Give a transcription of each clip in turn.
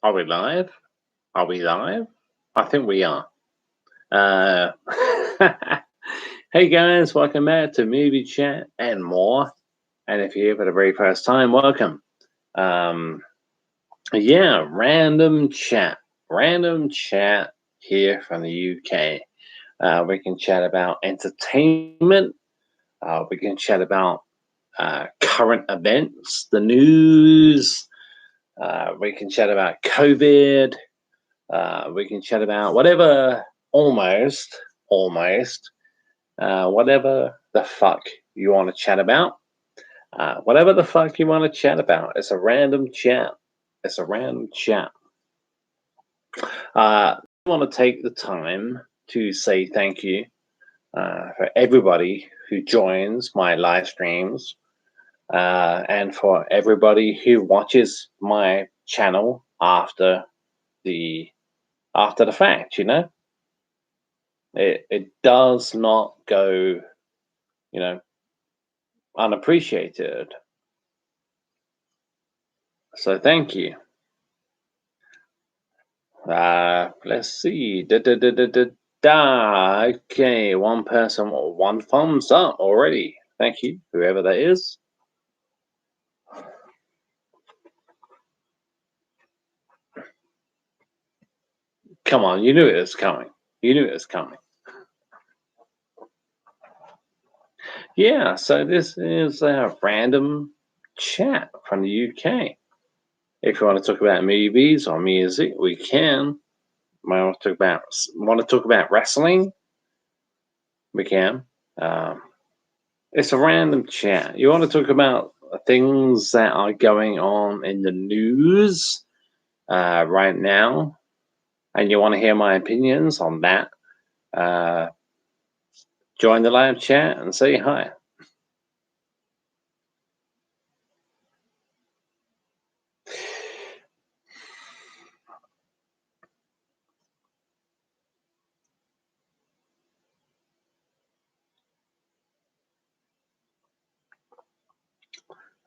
Are we live? Are we live? I think we are. Uh, hey guys, welcome back to Movie Chat and More. And if you're here for the very first time, welcome. Yeah, random chat here from the UK. We can chat about entertainment. We can chat about current events, the news. We can chat about COVID. We can chat about whatever, almost, whatever the fuck you want to chat about. Whatever the fuck you want to chat about. It's a random chat. It's a random chat. I want to take the time to say thank you for everybody who joins my live streams and for everybody who watches my channel after the fact, you know. It does not go, unappreciated. So thank you. Let's see. Okay, one person, one thumbs up already. Thank you, whoever that is. Come on, you knew it was coming. Yeah, so this is a random chat from the UK. If you want to talk about movies or music, we can. Want to talk about wrestling? We can. It's a random chat. You want to talk about things that are going on in the news right now, and you want to hear my opinions on that? Join the live chat and say hi.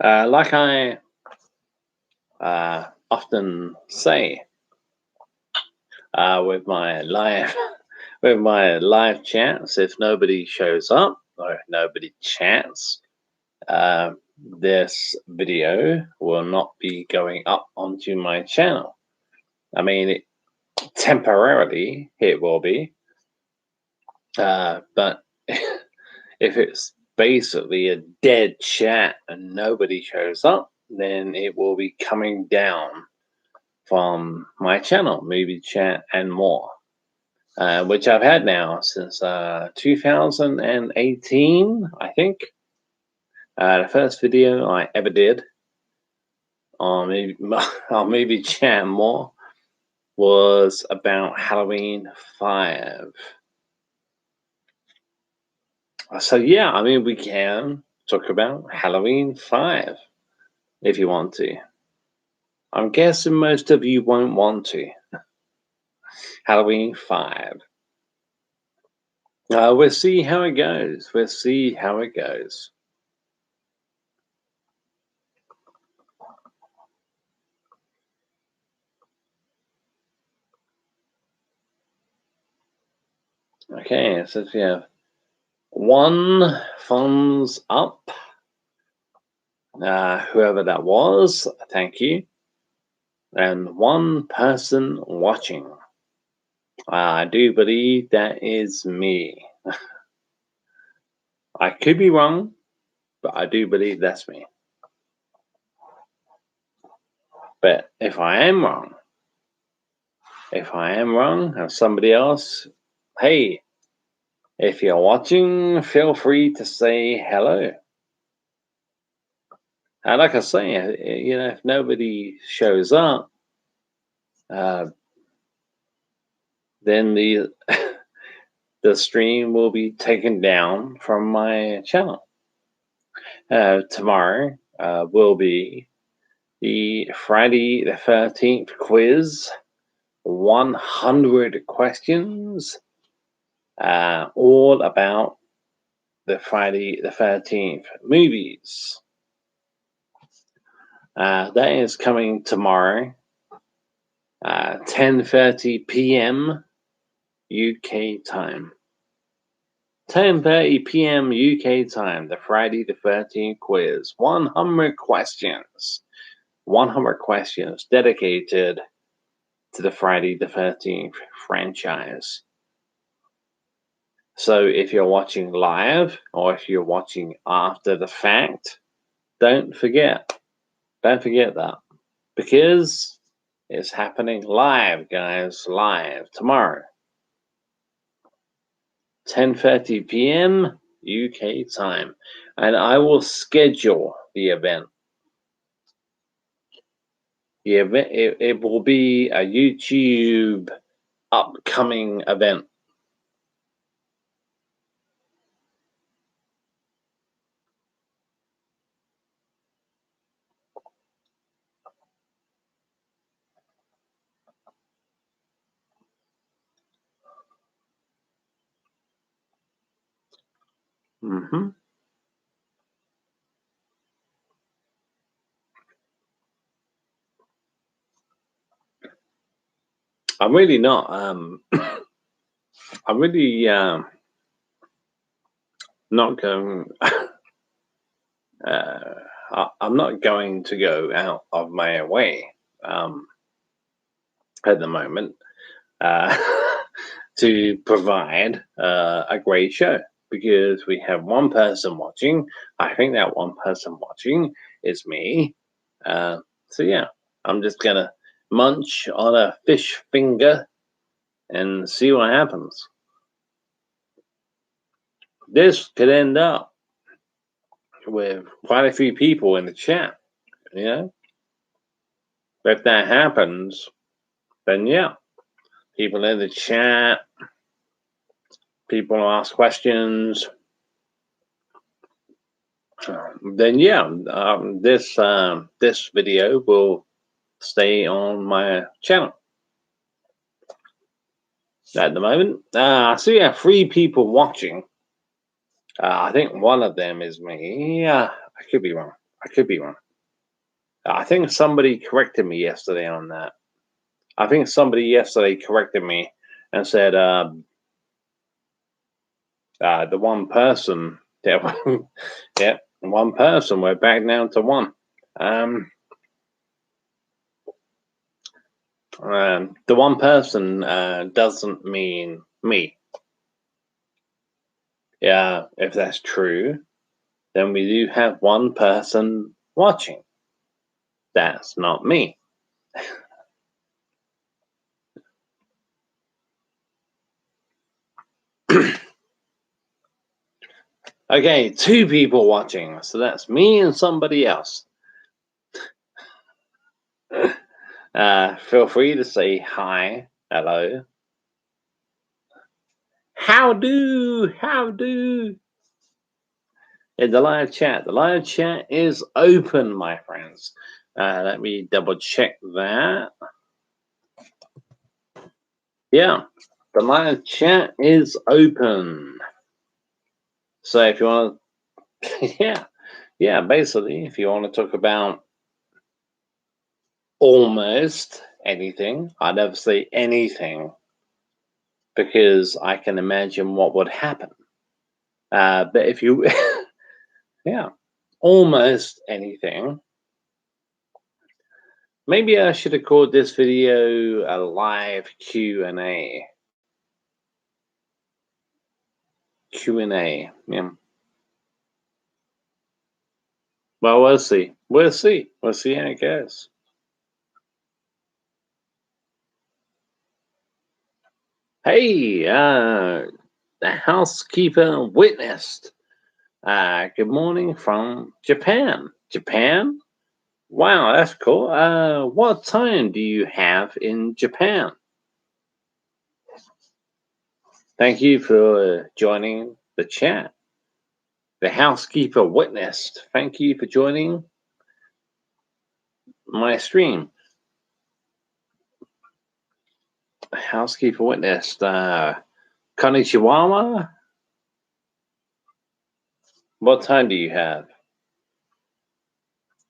Like I often say with my live chats, if nobody shows up or if nobody chats, this video will not be going up onto my channel. I mean, temporarily it will be, but if it's basically a dead chat and nobody shows up, then it will be coming down from my channel, Movie Chat and More, which I've had now since 2018, I think. The first video I ever did on Movie Chat and More was about Halloween 5. So yeah, I mean, we can talk about Halloween 5 if you want to. I'm guessing most of you won't want to. Halloween 5. We'll see how it goes. Okay, so if you have one thumbs up, whoever that was, thank you. And one person watching. I do believe that is me. I could be wrong, but I do believe that's me. But if I am wrong, and somebody else, hey, if you're watching, feel free to say hello. And like I say, if nobody shows up, then the the stream will be taken down from my channel. Tomorrow will be the Friday the 13th quiz, 100 questions, all about the Friday the 13th movies. That is coming tomorrow. 10:30 p.m. UK time. 10:30 p.m. UK time, the Friday the 13th quiz. 100 questions. 100 questions dedicated to the Friday the 13th franchise. So if you're watching live or if you're watching after the fact, don't forget. Don't forget that. Because it's happening live, guys. Live tomorrow. 10:30 p.m. UK time. And I will schedule the event. The event it will be a YouTube upcoming event. Mm-hmm. I'm really not. I'm really not going. I'm not going to go out of my way at the moment uh, to provide a great show because we have one person watching. I think that one person watching is me. So yeah, I'm just gonna munch on a fish finger and see what happens. This could end up with quite a few people in the chat, you know. If that happens, then yeah, people in the chat, people ask questions. Then yeah, this video will stay on my channel at the moment. So yeah, 3 people watching. I think one of them is me. I could be wrong. I could be wrong. I think somebody corrected me yesterday on that. I think somebody yesterday corrected me and said the one person, yeah, yeah, one person. We're back down to one. The one person doesn't mean me. Yeah, if that's true, then we do have one person watching. That's not me. Okay, 2 people watching, so that's me and somebody else. Feel free to say hi, hello. How do? In the live chat. The live chat is open, my friends. Let me double check that. Yeah, the live chat is open. So if you want to, yeah, basically, if you want to talk about almost anything, I never say anything because I can imagine what would happen. But if you, yeah, almost anything. Maybe I should have called this video a live Q&A. Q&A, yeah. Well, we'll see. We'll see. We'll see how it goes. Hey, the housekeeper witnessed. Good morning from Japan. Japan? Wow, that's cool. What time do you have in Japan? Thank you for joining the chat. The housekeeper witnessed. Thank you for joining my stream. Housekeeper witnessed. Konnichiwa. What time do you have?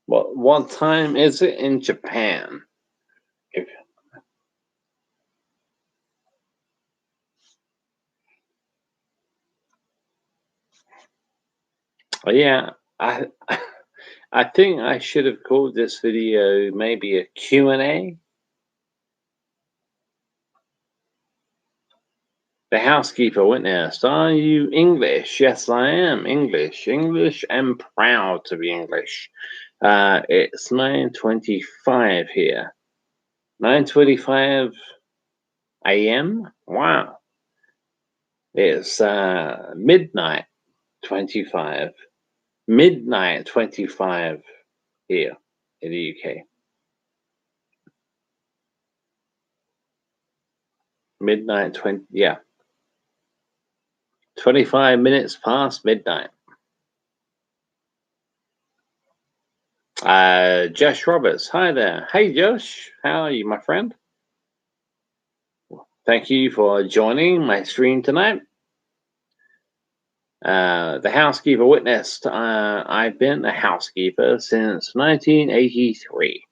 What time is it in Japan? Yeah, I I think I should have called this video maybe a Q&A. The housekeeper witnessed, "Are you English?" "Yes, I am English. English and proud to be English." It's 9:25 here. 9:25 a.m.? Wow. It's midnight 25. Midnight 25 here in the UK. Midnight 20, yeah. 25 minutes past midnight. Josh Roberts. Hi there. Hey, Josh. How are you, my friend? Thank you for joining my stream tonight. The housekeeper witnessed. I've been a housekeeper since 1983.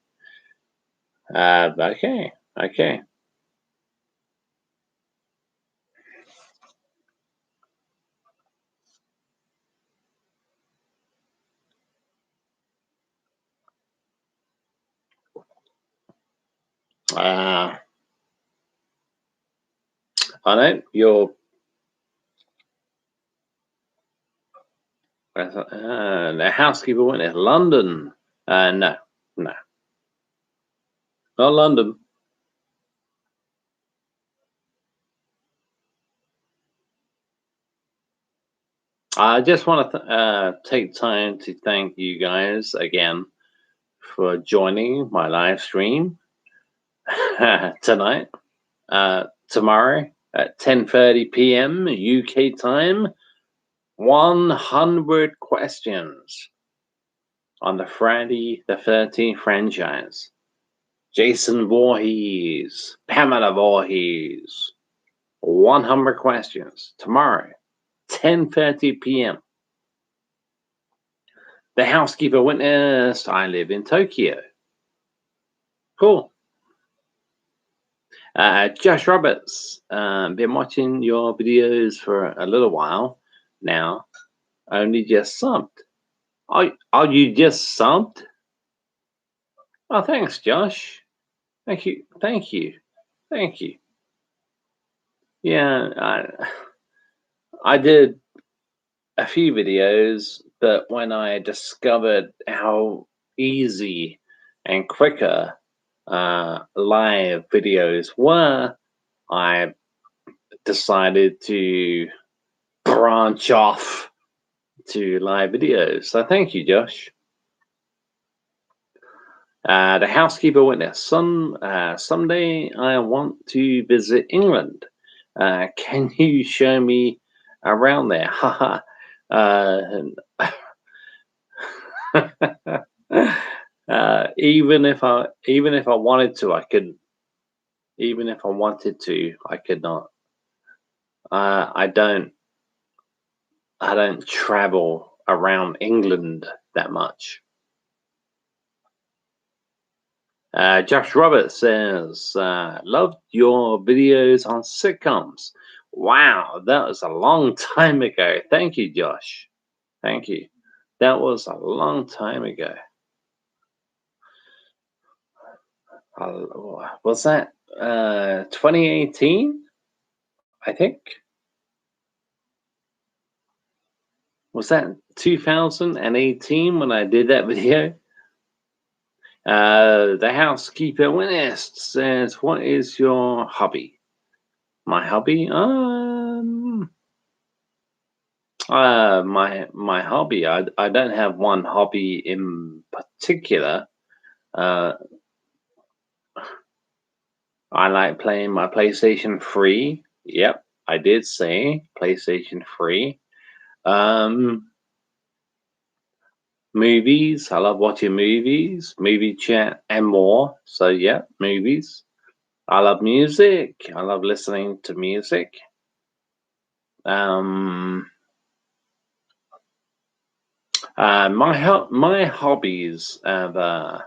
Okay. Okay. I know you're the housekeeper witness. London. No, no, not London. I just want to take time to thank you guys again for joining my live stream tonight. Tomorrow at 10:30 p.m. UK time, 100 questions on the Friday the 13th franchise. Jason Voorhees, Pamela Voorhees, 100 questions tomorrow, 10:30 p.m. The housekeeper witnessed, I live in Tokyo. Cool. Josh Roberts, been watching your videos for a little while now. Only just subbed. Are you just subbed? Oh, thanks, Josh. Thank you. Thank you. Thank you. Yeah, I did a few videos, but when I discovered how easy and quicker live videos were, I decided to branch off to live videos. So thank you, Josh. The housekeeper witness. Someday I want to visit England. Can you show me around there? Haha. Even if I wanted to, I couldn't. Even if I wanted to, I could not. I don't travel around England that much. Josh Roberts says, loved your videos on sitcoms. Wow, that was a long time ago. Thank you, Josh. Thank you. That was a long time ago. Was that 2018? I think. Was that 2018 when I did that video? The housekeeper witness says, what is your hobby? My hobby? My hobby. I don't have one hobby in particular. I like playing my PlayStation 3. Yep, I did say PlayStation 3. Movies. I love watching movies, movie chat, and more. So yeah, movies. I love music. I love listening to music. My hobbies have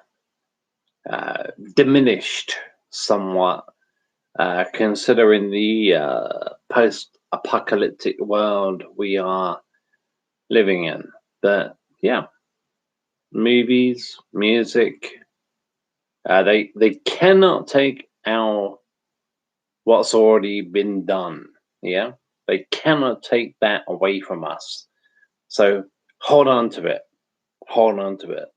diminished somewhat, considering the post-apocalyptic world we are living in. But yeah, movies, music, they cannot take our what's already been done. Yeah, they cannot take that away from us. So hold on to it. Hold on to it.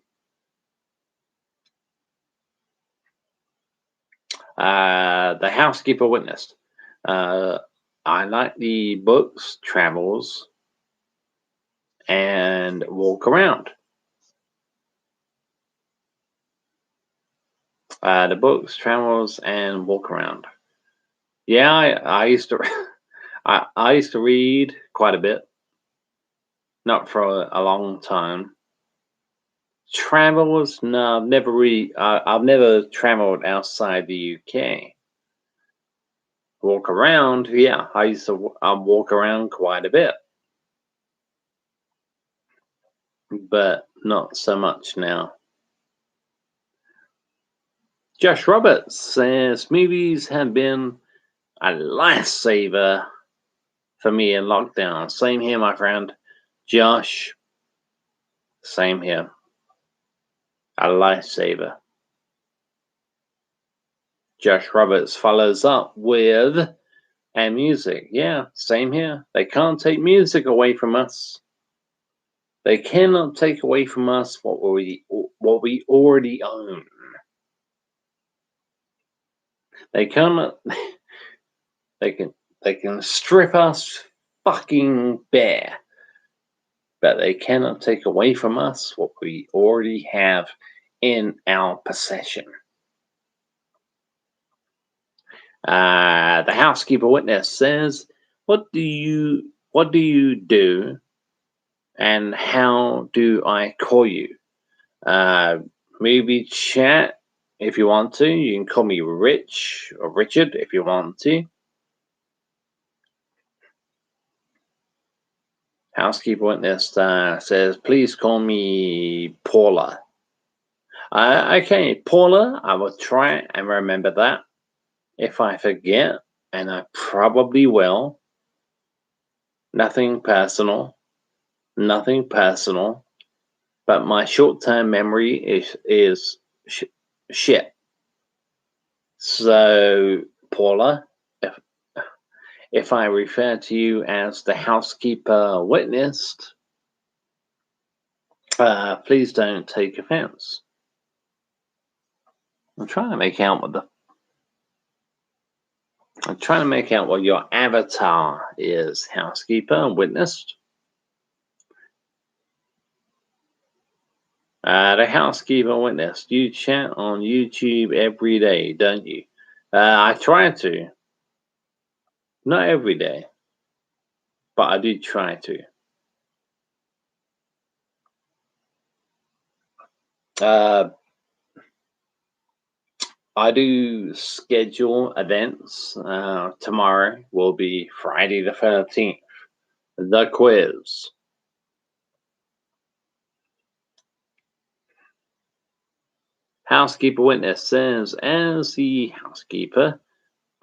The Housekeeper Witnessed. Uh, I like the books, travels, and walk around. The books, travels, and walk around. Yeah, I used to I used to read quite a bit, not for a long time. Travels, no, I've never I've never traveled outside the UK. Walk around, yeah, I used to walk around quite a bit, but not so much now. Josh Roberts says movies have been a lifesaver for me in lockdown. Same here, my friend. Josh, same here. A lifesaver. Josh Roberts follows up with and music. Yeah, same here. They can't take music away from us. They cannot take away from us what we already own. They cannot. They can strip us fucking bare, but they cannot take away from us what we already have in our possession. The Housekeeper Witness says, what do you do, and how do I call you?" Uh, Maybe chat if you want to. You can call me Rich or Richard if you want to. Housekeeper Witness says, please call me Paula. Okay, Paula, I will try and remember that. If I forget, and I probably will, nothing personal, nothing personal, but my short-term memory is shit. So, Paula, if I refer to you as the Housekeeper Witnessed, please don't take offense. I'm trying to make out what your avatar is, Housekeeper Witnessed. The Housekeeper Witnessed. You chat on YouTube every day, don't you? I try to. Not every day, but I do try to. I do schedule events. Tomorrow will be Friday the 13th, the quiz. Housekeeper Witness says, as the housekeeper,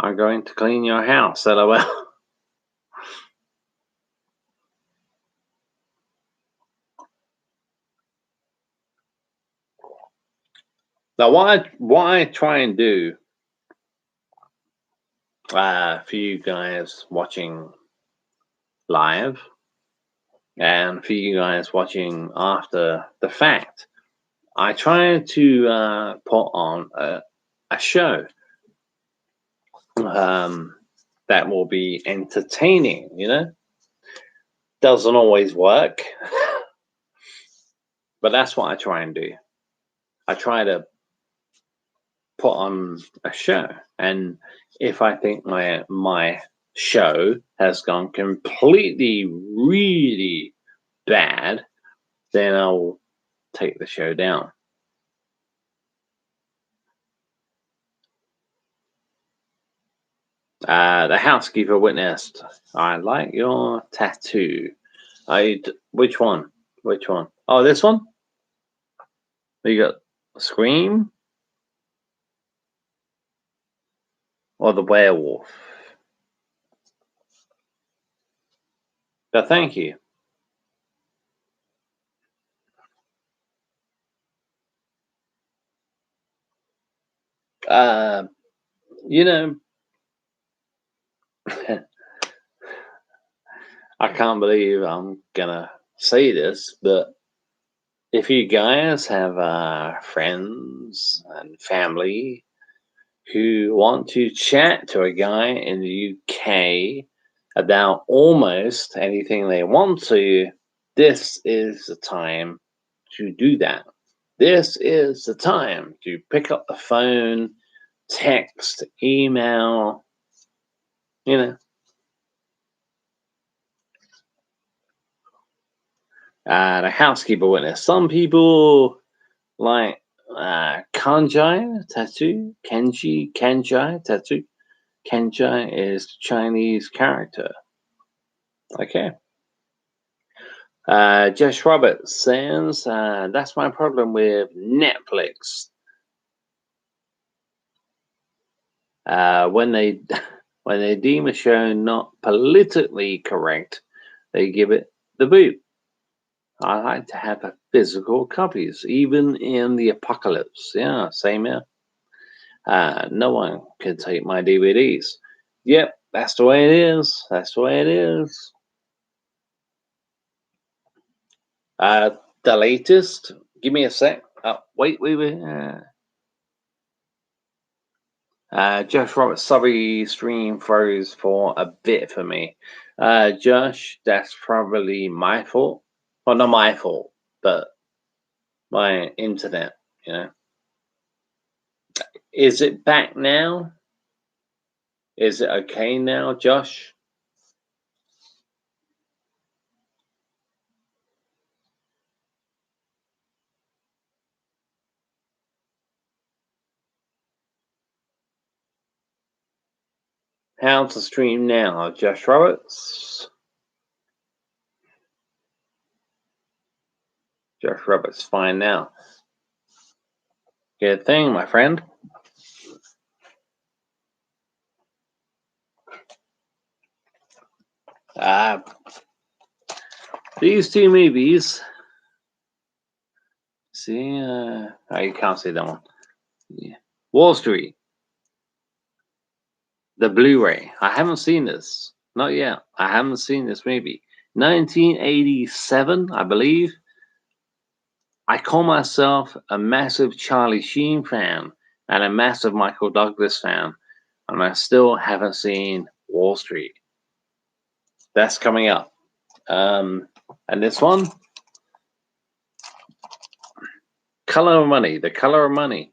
I'm going to clean your house. LOL. Now, what I try and do for you guys watching live and for you guys watching after the fact, I try to put on a show that will be entertaining, Doesn't always work, but that's what I try and do. I try to put on a show, and if I think my show has gone completely really bad, then I'll take the show down. The Housekeeper Witnessed. I like your tattoo. Which one? Which one? Oh, this one. You got Scream or the werewolf? But thank you. You know, I can't believe I'm gonna say this, but if you guys have friends and family who want to chat to a guy in the UK about almost anything they want to, this is the time to do that. This is the time to pick up the phone, text, email, you know. The housekeeper witness. Some people like Kanjai tattoo, Kanjai tattoo. Kanjai is the Chinese character. Okay. Josh Roberts says, that's my problem with Netflix. When they when they deem a show not politically correct, they give it the boot. I like to have physical copies, even in the apocalypse. Yeah, same here. No one can take my DVDs. Yep, that's the way it is. That's the way it is. The latest. Give me a sec. Wait. Josh Roberts, sorry, stream froze for a bit for me. Josh, that's probably my fault. Well, not my fault, but my internet, you know. Is it back now? Is it okay now, Josh? How to stream now, Josh Roberts? Josh Roberts, fine now. Good thing, my friend. These two movies. See, you can't see that one. Yeah. Wall Street, the Blu-ray. I haven't seen this. Not yet. I haven't seen this movie. 1987, I believe. I call myself a massive Charlie Sheen fan and a massive Michael Douglas fan, and I still haven't seen Wall Street. That's coming up. And this one, Color of Money, The Color of Money.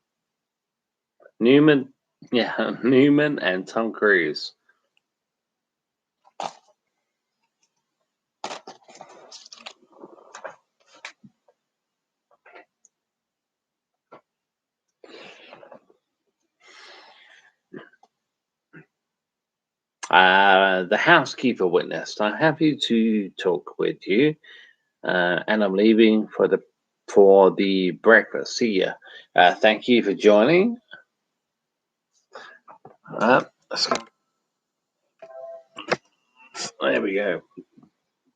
Newman and Tom Cruise. The housekeeper witnessed. I'm happy to talk with you, and I'm leaving for the breakfast. See ya. Thank you for joining. There we go.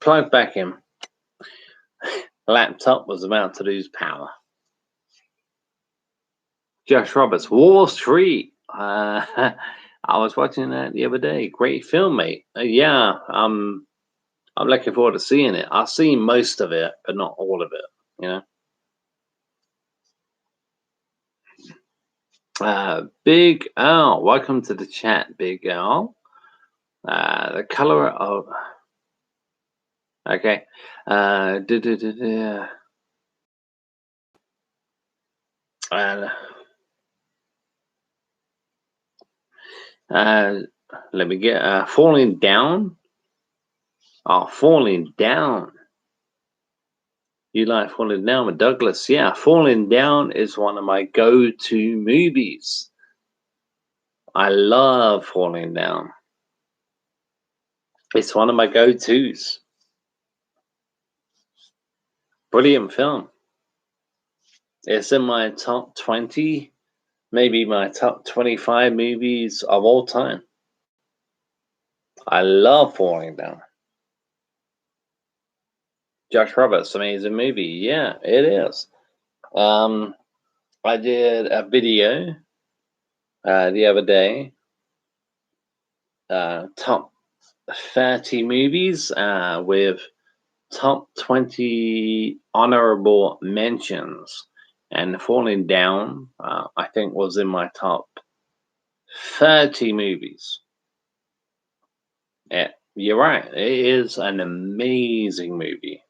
Plug back in. Laptop was about to lose power. Josh Roberts, Wall Street. I was watching that the other day. Great film, mate. Yeah, I'm looking forward to seeing it. I've seen most of it, but not all of it. You know. Big Al, welcome to the chat, Big Al. The color of. Okay. Let me get Falling Down. Oh, Falling Down. You like Falling Down with Douglas? Yeah, Falling Down is one of my go-to movies. I love Falling Down. It's one of my go-tos. Brilliant film. It's in my top 20, maybe my top 25 movies of all time. I love Falling Down. Josh Roberts, amazing movie. Yeah, it is. I did a video the other day, top 30 movies with top 20 honorable mentions. And Falling Down, I think, was in my top 30 movies. Yeah, you're right. It is an amazing movie.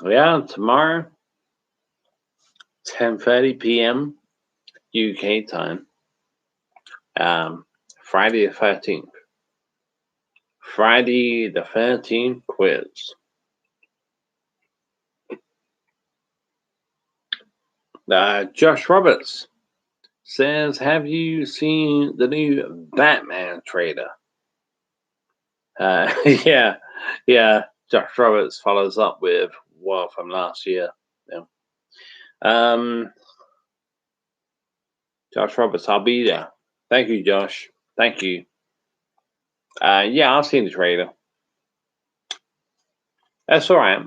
Yeah, tomorrow, 10:30 p.m. UK time. Friday the 13th. Friday the 13th quiz. Josh Roberts says, have you seen the new Batman trailer? Yeah, yeah. Josh Roberts follows up with from last year. Yeah. Josh Roberts, I'll be there. Thank you, Josh. Thank you. Yeah, I've seen the trailer. That's all right.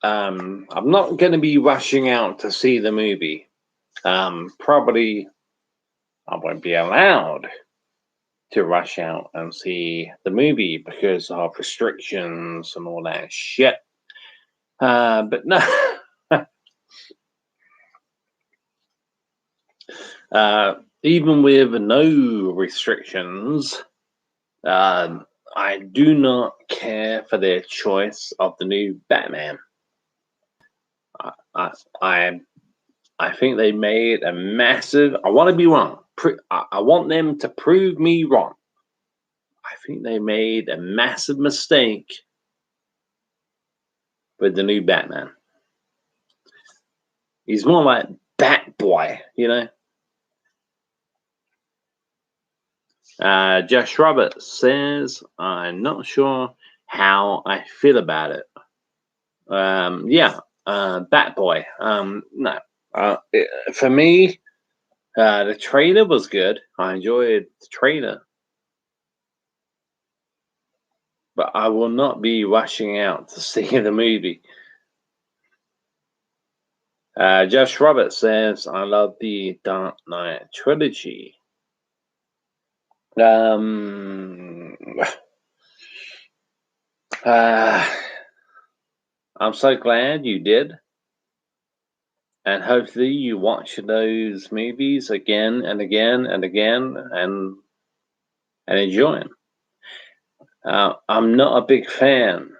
I'm not going to be rushing out to see the movie. Probably I won't be allowed to rush out and see the movie because of restrictions and all that shit. But no, even with no restrictions, I do not care for their choice of the new Batman. I think they made a massive. I want to be wrong. I want them to prove me wrong. I think they made a massive mistake with the new Batman. He's more like Batboy, you know. Josh Roberts says, I'm not sure how I feel about it. Yeah, Batboy. No. For me, the trailer was good. I enjoyed the trailer. But I will not be rushing out to see the movie. Josh Roberts says, I love the Dark Knight trilogy. I'm so glad you did. And hopefully you watch those movies again and again and again and enjoy them. I'm not a big fan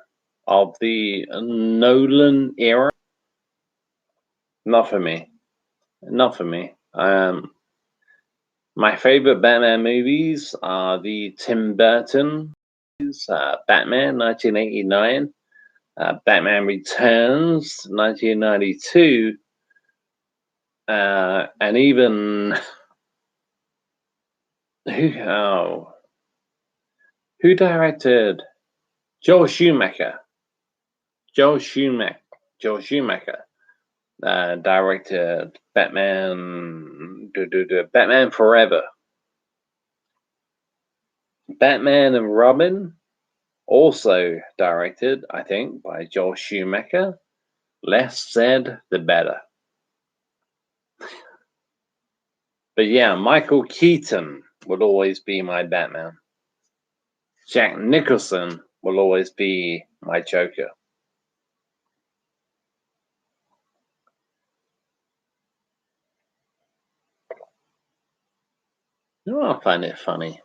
of the Nolan era. Not for me. Not for me. My favorite Batman movies are the Tim Burton Batman 1989, Batman Returns 1992, and even who directed Joel Schumacher? Joel Schumacher directed Batman, Batman Forever, Batman and Robin, also directed, I think, by Joel Schumacher. Less said, the better. But yeah, Michael Keaton will always be my Batman. Jack Nicholson will always be my Joker. You know, I find it funny.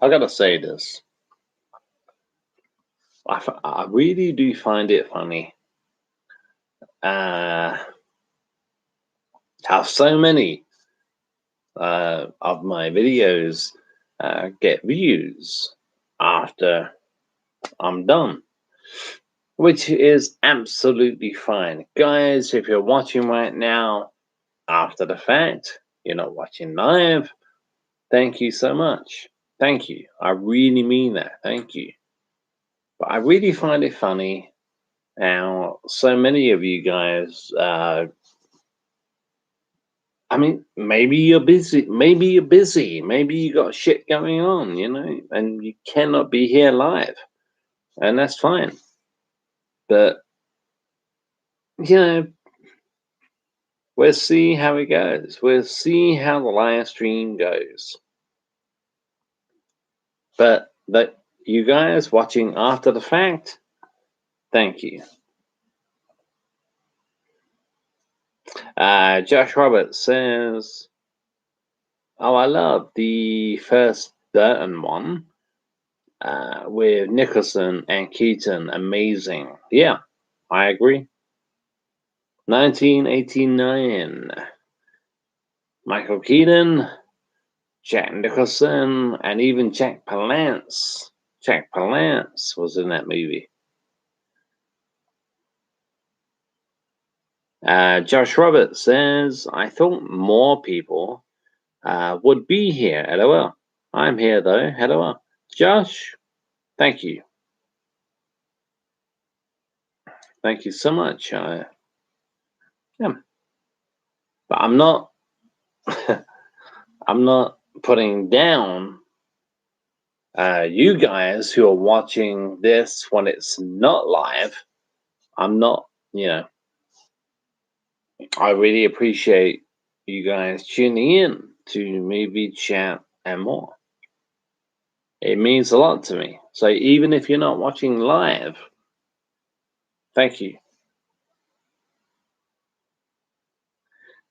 I gotta say this. I really do find it funny how so many of my videos get views after I'm done, which is absolutely fine. Guys, if you're watching right now after the fact, you're not watching live, thank you so much. Thank you. I really mean that. Thank you. But I really find it funny how so many of you guys, I mean, maybe you're busy, maybe you got shit going on, and you cannot be here live, and that's fine. But, we'll see how it goes. We'll see how the live stream goes. But you guys watching after the fact, thank you. Josh Roberts says, "Oh, I love the first Burton one with Nicholson and Keaton. Amazing." Yeah, I agree. 1989. Michael Keaton, Jack Nicholson, and even Jack Palance. Jack Palance was in that movie. Josh Roberts says, "I thought more people would be here. LOL. I'm here though. LOL. Josh, thank you. Thank you so much. Yeah. But I'm not I'm not putting down you guys who are watching this when it's not live. I'm not, I really appreciate you guys tuning in to maybe chat and more. It means a lot to me. So even if you're not watching live, thank you.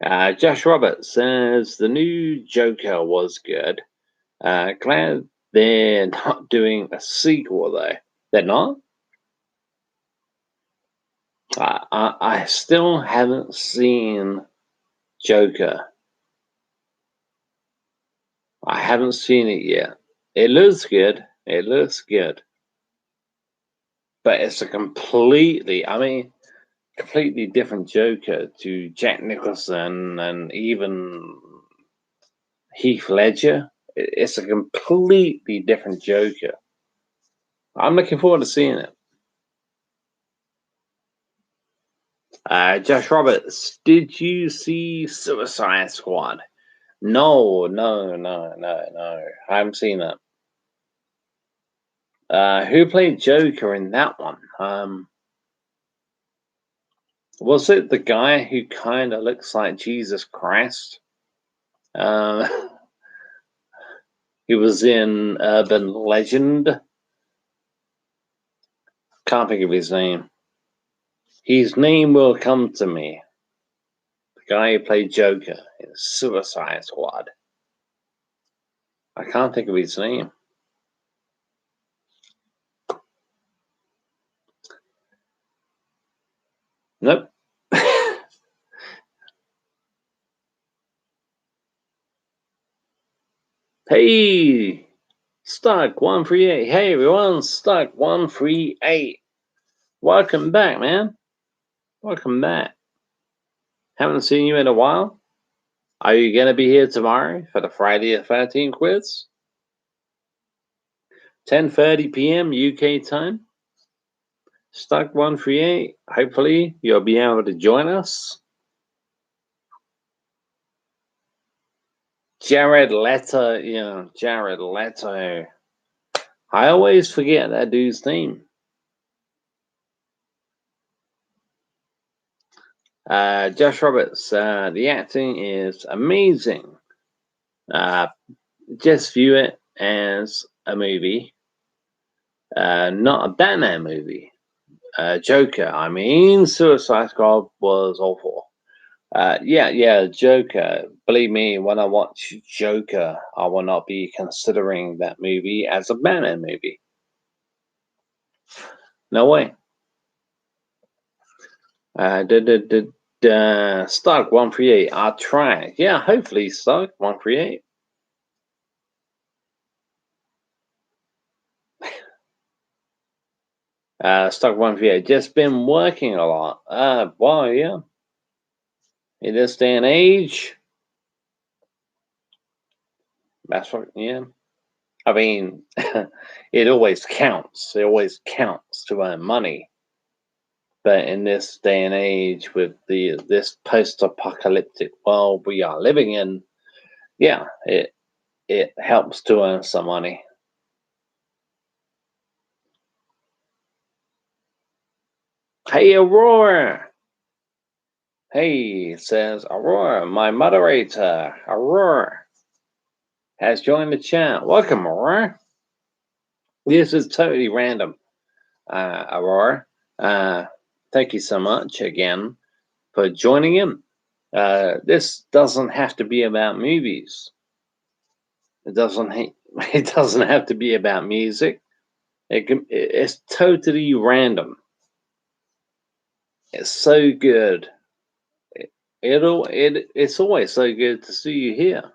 Josh Roberts says the new Joker was good. Glad they're not doing a sequel though. They're not? I still haven't seen Joker. I haven't seen it yet. It looks good. It looks good. But it's a completely different Joker to Jack Nicholson and even Heath Ledger. It's a completely different Joker. I'm looking forward to seeing it. Josh Roberts, did you see Suicide Squad? No. I haven't seen that. Who played Joker in that one? Was it the guy who kind of looks like Jesus Christ? He was in Urban Legend. Can't think of his name. His name will come to me. The guy who played Joker in Suicide Squad. I can't think of his name. Nope. Hey, Stuck138. Hey everyone, Stuck138. Welcome back, man. Welcome back. Haven't seen you in a while. Are you gonna be here tomorrow for the Friday the 13th quiz? 10:30 p.m. UK time. Stuck138. Hopefully you'll be able to join us. Jared Leto, Jared Leto. I always forget that dude's name. Josh Roberts, the acting is amazing. Just view it as a movie, not a Batman movie. Joker, Suicide Squad was awful. Yeah, Joker. Believe me, when I watch Joker, I will not be considering that movie as a Batman movie. No way. Stark138. I'll try. Yeah, hopefully Stark138. Stark138. Just been working a lot. Well, yeah. In this day and age, That's what, yeah. I mean, it always counts. It always counts to earn money. But in this day and age, with this post-apocalyptic world we are living in, yeah, it helps to earn some money. Hey, Aurora. Hey, says Aurora, my moderator. Aurora has joined the chat. Welcome, Aurora. This is totally random, Aurora. Thank you so much again for joining in. This doesn't have to be about movies. It doesn't. It doesn't have to be about music. It's totally random. It's so good. It's always so good to see you here,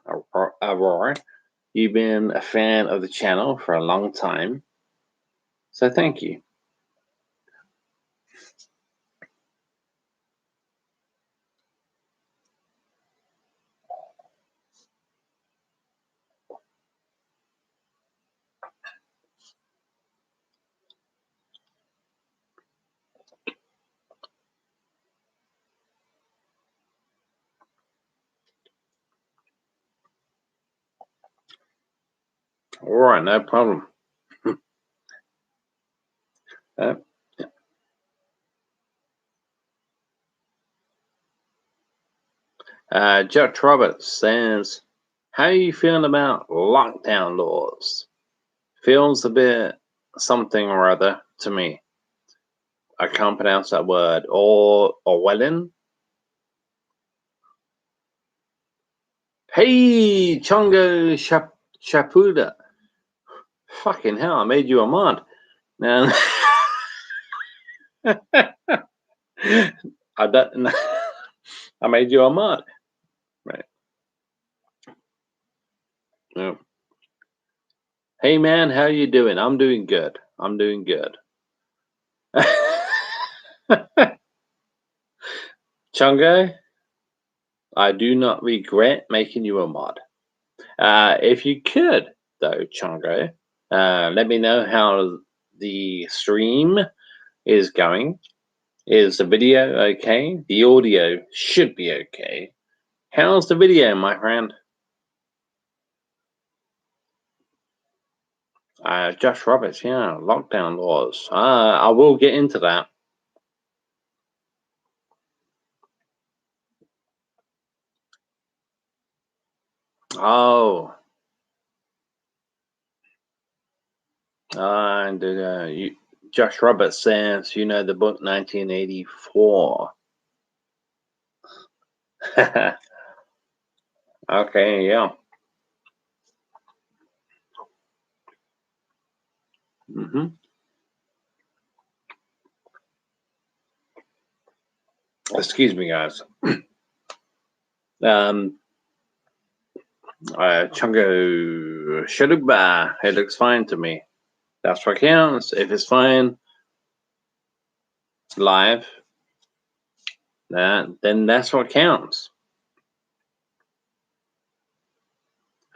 Aurora. You've been a fan of the channel for a long time, so thank you. All right, no problem. Judge Roberts says, how are you feeling about lockdown laws? Feels a bit something or other to me. I can't pronounce that word. Orwellian? Hey, Chongo Chapuda. Fucking hell, I made you a mod. Man. I made you a mod. Right. Yeah. Hey man, how you doing? I'm doing good. I'm doing good. Chungo, I do not regret making you a mod. If you could, though, Chungo, let me know how the stream is going. Is the video okay? The audio should be okay. How's the video, my friend? Josh Roberts, yeah, lockdown laws. I will get into that. Oh. And Josh Roberts says, you know, the book 1984. Okay, yeah. Mm-hmm. Excuse me, guys. Chungo Shaluba, it looks fine to me. That's what counts. If it's fine, live, then that's what counts.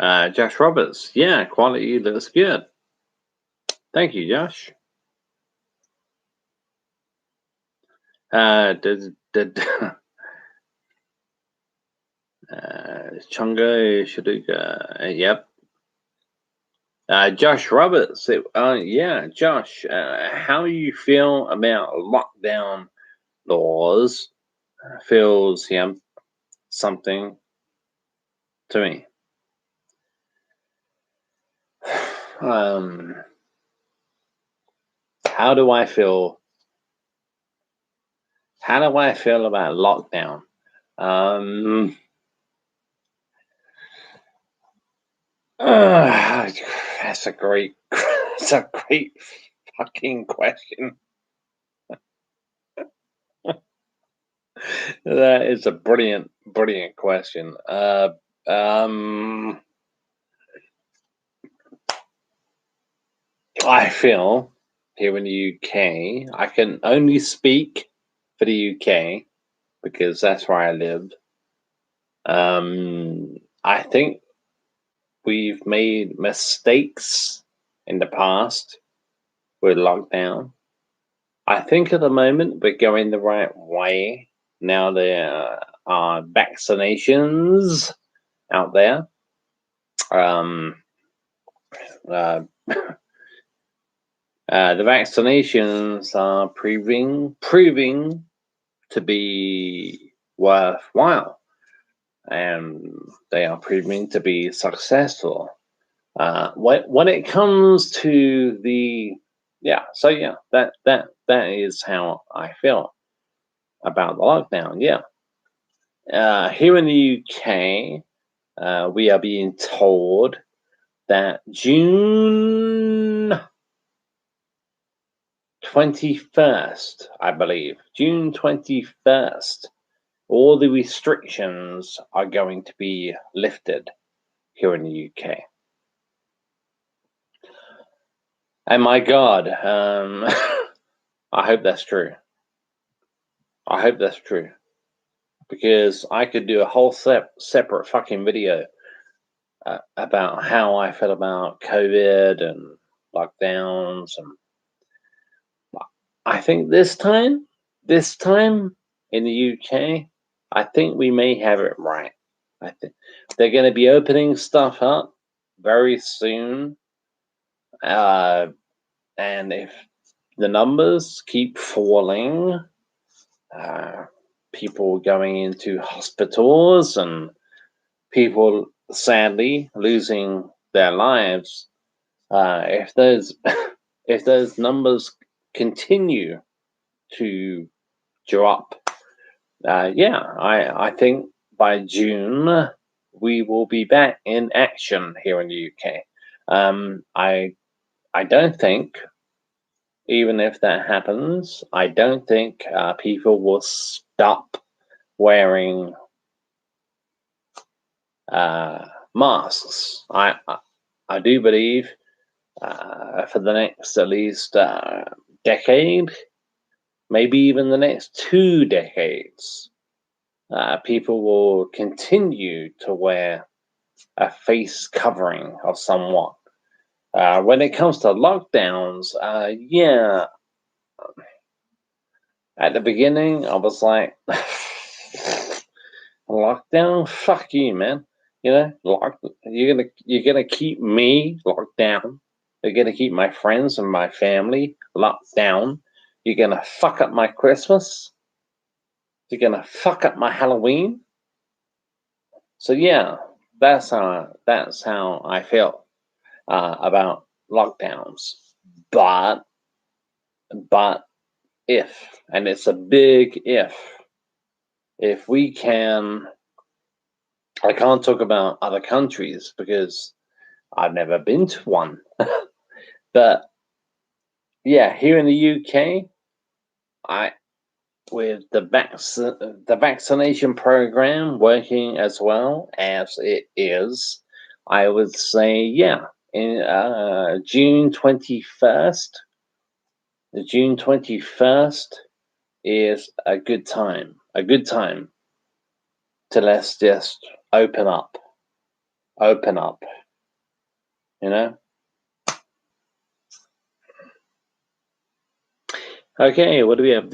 Josh Roberts, yeah, quality looks good. Thank you, Josh. Chungo Shaluga, yep. Josh Roberts, yeah, Josh, how you feel about lockdown laws? Feels, yeah, something to me. How do I feel? How do I feel about lockdown? That's a great fucking question. That is a brilliant question. I feel here in the UK, I can only speak for the UK because that's where I live. I think we've made mistakes in the past with lockdown. I think at the moment we're going the right way. Now there are vaccinations out there. Uh, the vaccinations are proving to be worthwhile, and they are proving to be successful. When it comes to the that is how I feel about the lockdown. Yeah, here in the UK, we are being told that June 21st, I believe, June 21st, all the restrictions are going to be lifted here in the UK. And my God, I hope that's true. I hope that's true. Because I could do a whole separate fucking video about how I feel about COVID and lockdowns. And I think this time in the UK, I think we may have it right. I think they're going to be opening stuff up very soon. And if the numbers keep falling, people going into hospitals and people sadly losing their lives, if those if those numbers continue to drop, I think by June we will be back in action here in the UK. I don't think, even if that happens, I don't think people will stop wearing masks. I do believe for the next at least decade, maybe even the next 2 decades, people will continue to wear a face covering of somewhat. When it comes to lockdowns, at the beginning I was like, lockdown, fuck you, man. You know, you're gonna keep me locked down. You're gonna keep my friends and my family locked down. You're gonna fuck up my Christmas. You're gonna fuck up my Halloween. So yeah, that's how I feel about lockdowns. But if, and it's a big if we can, I can't talk about other countries because I've never been to one. But yeah, here in the UK, with the vaccination program working as well as it is, I would say in June 21st. The June 21st is a good time. A good time to let's just open up. You know. Okay, what do we have?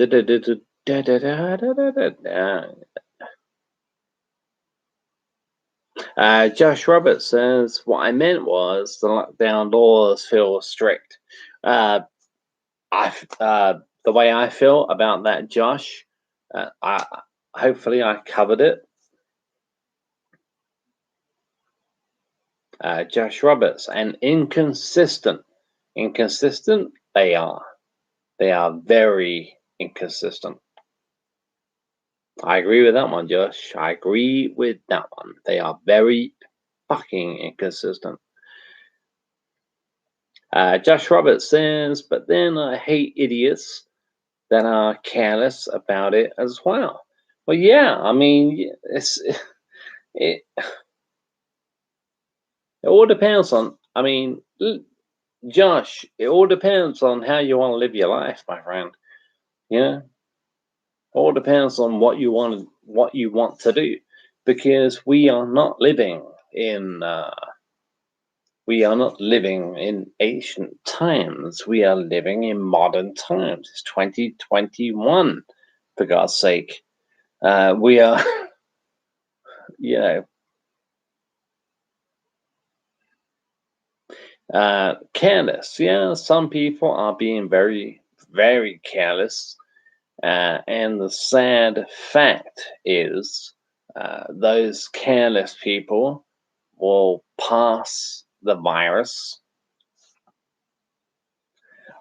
Josh Roberts says, what I meant was the lockdown laws feel strict. The way I feel about that, Josh, hopefully I covered it. Josh Roberts, and inconsistent they are. They are very inconsistent. I agree with that one, Josh. I agree with that one. They are very fucking inconsistent. Josh Roberts says, but then I hate idiots that are careless about it as well. Well, yeah, I mean, it all depends on, I mean, Josh, it all depends on how you want to live your life, my friend. You know, all depends on what you want to do, because we are not living in We are not living in ancient times. We are living in modern times. It's 2021, for God's sake. We are, you know, careless. Yeah, some people are being very, very careless. And the sad fact is, those careless people will pass the virus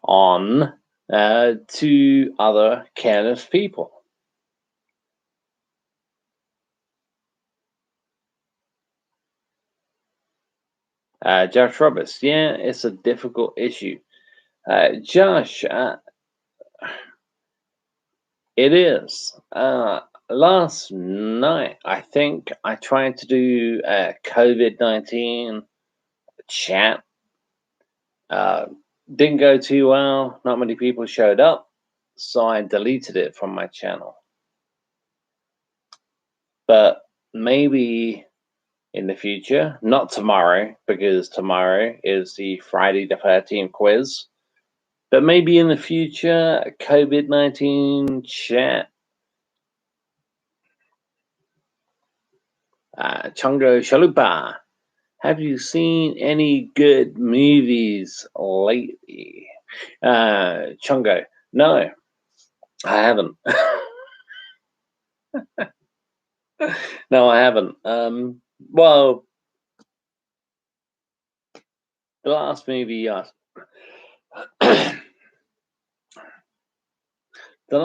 on to other careless people. Josh Roberts, yeah, it's a difficult issue. Josh, it is. Last night, I think I tried to do a COVID-19 chat. Didn't go too well. Not many people showed up, so I deleted it from my channel. But maybe in the future, not tomorrow, because tomorrow is the Friday the 13th quiz. But maybe in the future, a COVID-19 chat. Chungo Shalupa, have you seen any good movies lately? Chungo, no, I haven't. No, I haven't. Well, the last movie I the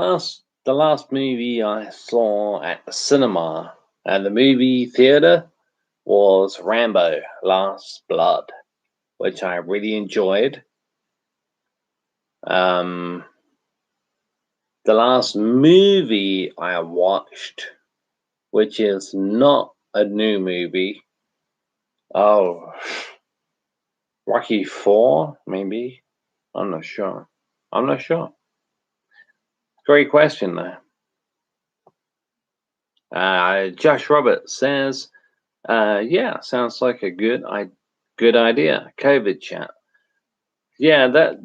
last movie I saw at the cinema and the movie theater was Rambo: Last Blood, which I really enjoyed. The last movie I watched, which is not a new movie, oh, Rocky 4, maybe. I'm not sure. Great question, though. Josh Roberts says, yeah, sounds like a good idea. COVID chat. Yeah, that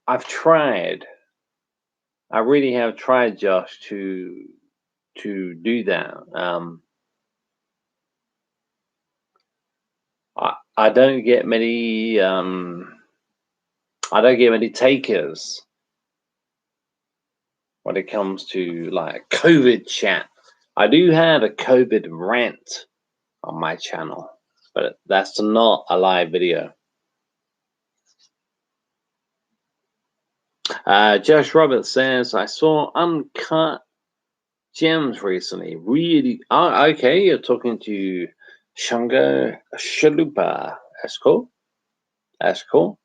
I've tried. I really have tried, Josh, to do that. I don't get many takers when it comes to like COVID chat. I do have a COVID rant on my channel, but that's not a live video. Josh Roberts says, I saw Uncut Gems recently. Really? Oh, okay, you're talking to Shungo Shalupa. That's cool. That's cool.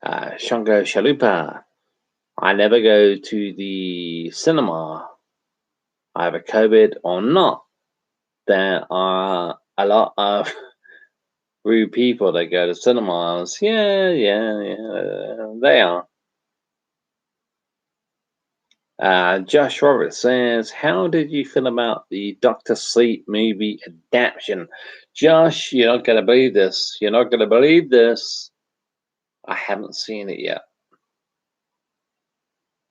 Shungo Shalupa. I never go to the cinema, either COVID or not. There are a lot of rude people that go to cinemas. Yeah, they are. Josh Roberts says, how did you feel about the Dr. Sleep movie adaptation? Josh, you're not going to believe this. You're not going to believe this. I haven't seen it yet.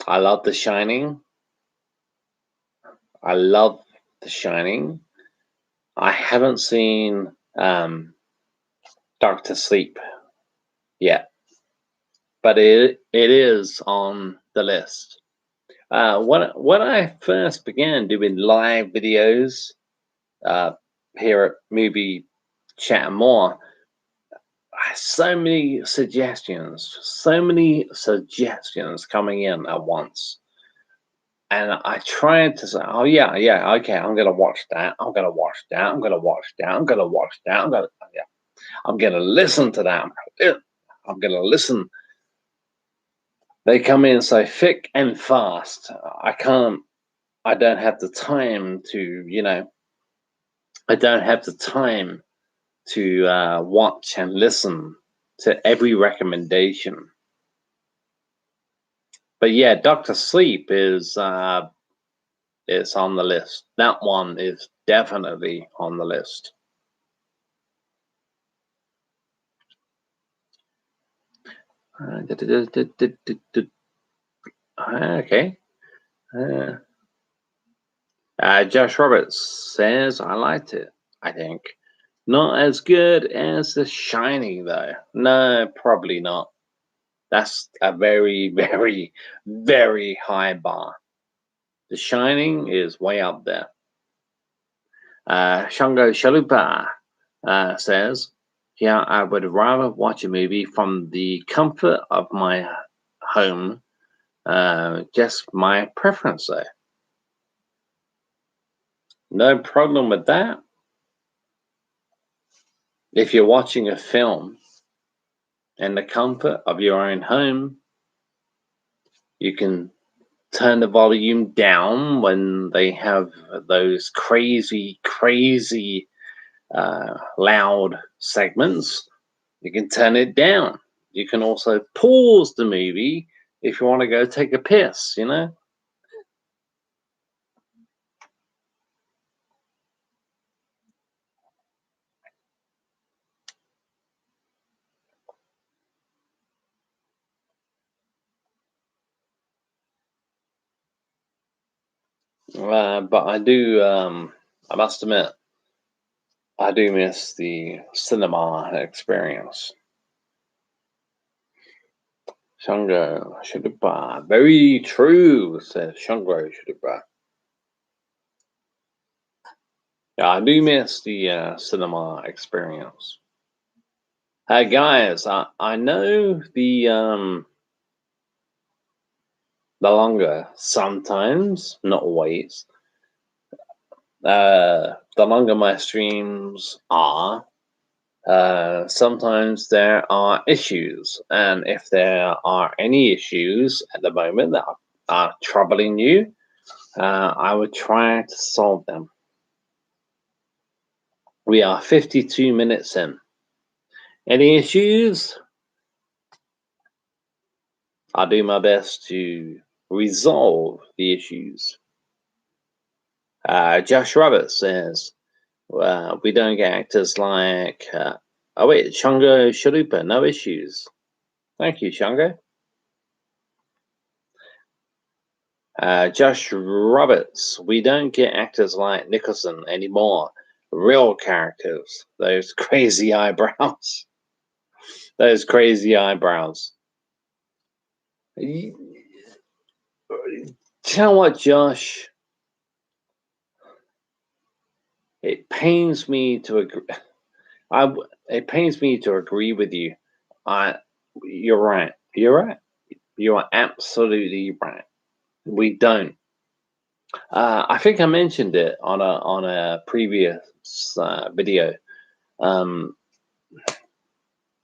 I love The Shining. I love The Shining. I haven't seen Dr. Sleep yet, but it is on the list. When I first began doing live videos here at Movie Chat and More, so many suggestions coming in at once. And I tried to say, oh yeah, okay, I'm gonna watch that. I'm gonna watch that. I'm gonna watch that. I'm gonna watch that. I'm gonna listen to that. I'm gonna listen. They come in so thick and fast. I don't have the time to, I don't have the time to watch and listen to every recommendation. But yeah, Dr. Sleep is on the list. That one is definitely on the list. Okay. Josh Roberts says, I liked it, I think. Not as good as The Shining, though. No, probably not. That's a very, very, very high bar. The Shining is way up there. Shango Shalupa says, yeah, I would rather watch a movie from the comfort of my home. Just my preference, though. No problem with that. If you're watching a film in the comfort of your own home, you can turn the volume down when they have those crazy, crazy loud segments. You can turn it down. You can also pause the movie if you want to go take a piss, you know? But I do, I must admit, I do miss the cinema experience. Shango Shudupa. Very true, says Shango Shudupa. Yeah, I do miss the cinema experience. Hey guys, I know the longer sometimes, not always. The longer my streams are, sometimes there are issues, and if there are any issues at the moment that are troubling you, I would try to solve them. We are 52 minutes in. Any issues? I'll do my best to resolve the issues. Josh Roberts says, we don't get actors like... oh wait, Shango Shalupa, no issues. Thank you, Shango. Josh Roberts, we don't get actors like Nicholson anymore. Real characters. Those crazy eyebrows. Those crazy eyebrows. You know what, Josh? It pains me to agree. It pains me to agree with you. You're right. You're right. You are absolutely right. We don't. I think I mentioned it on a previous video.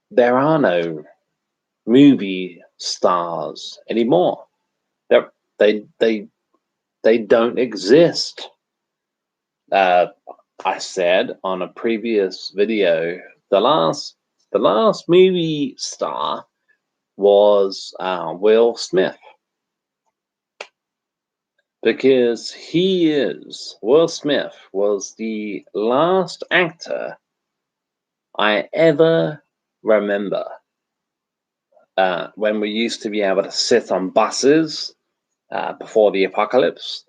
There are no movie stars anymore. They don't exist. I said on a previous video, the last movie star was Will Smith, because Will Smith was the last actor I ever remember when we used to be able to sit on buses before the apocalypse.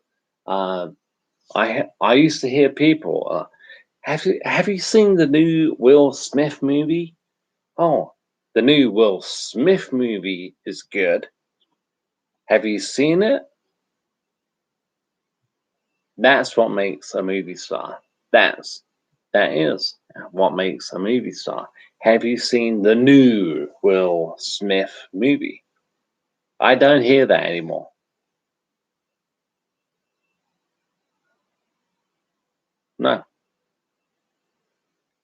I used to hear people, have you seen the new Will Smith movie? Oh, the new Will Smith movie is good. Have you seen it? That's what makes a movie star. That is what makes a movie star. Have you seen the new Will Smith movie? I don't hear that anymore. No.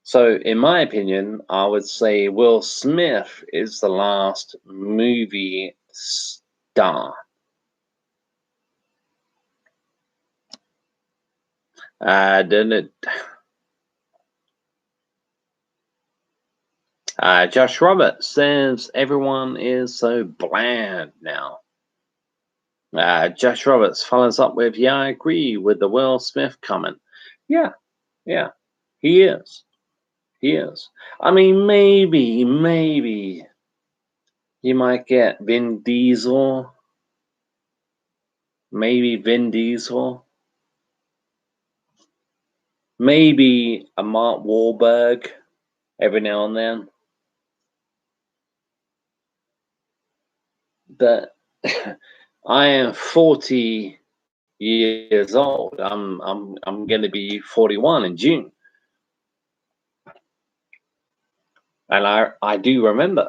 So, in my opinion, I would say Will Smith is the last movie star. Then it. Josh Roberts says everyone is so bland now. Josh Roberts follows up with, yeah, I agree with the Will Smith comment. Yeah, he is. He is. I mean, maybe You might get Vin Diesel, maybe Vin Diesel, maybe a Mark Wahlberg every now and then. But I am 40 years old. I'm going to be 41 in June, and I do remember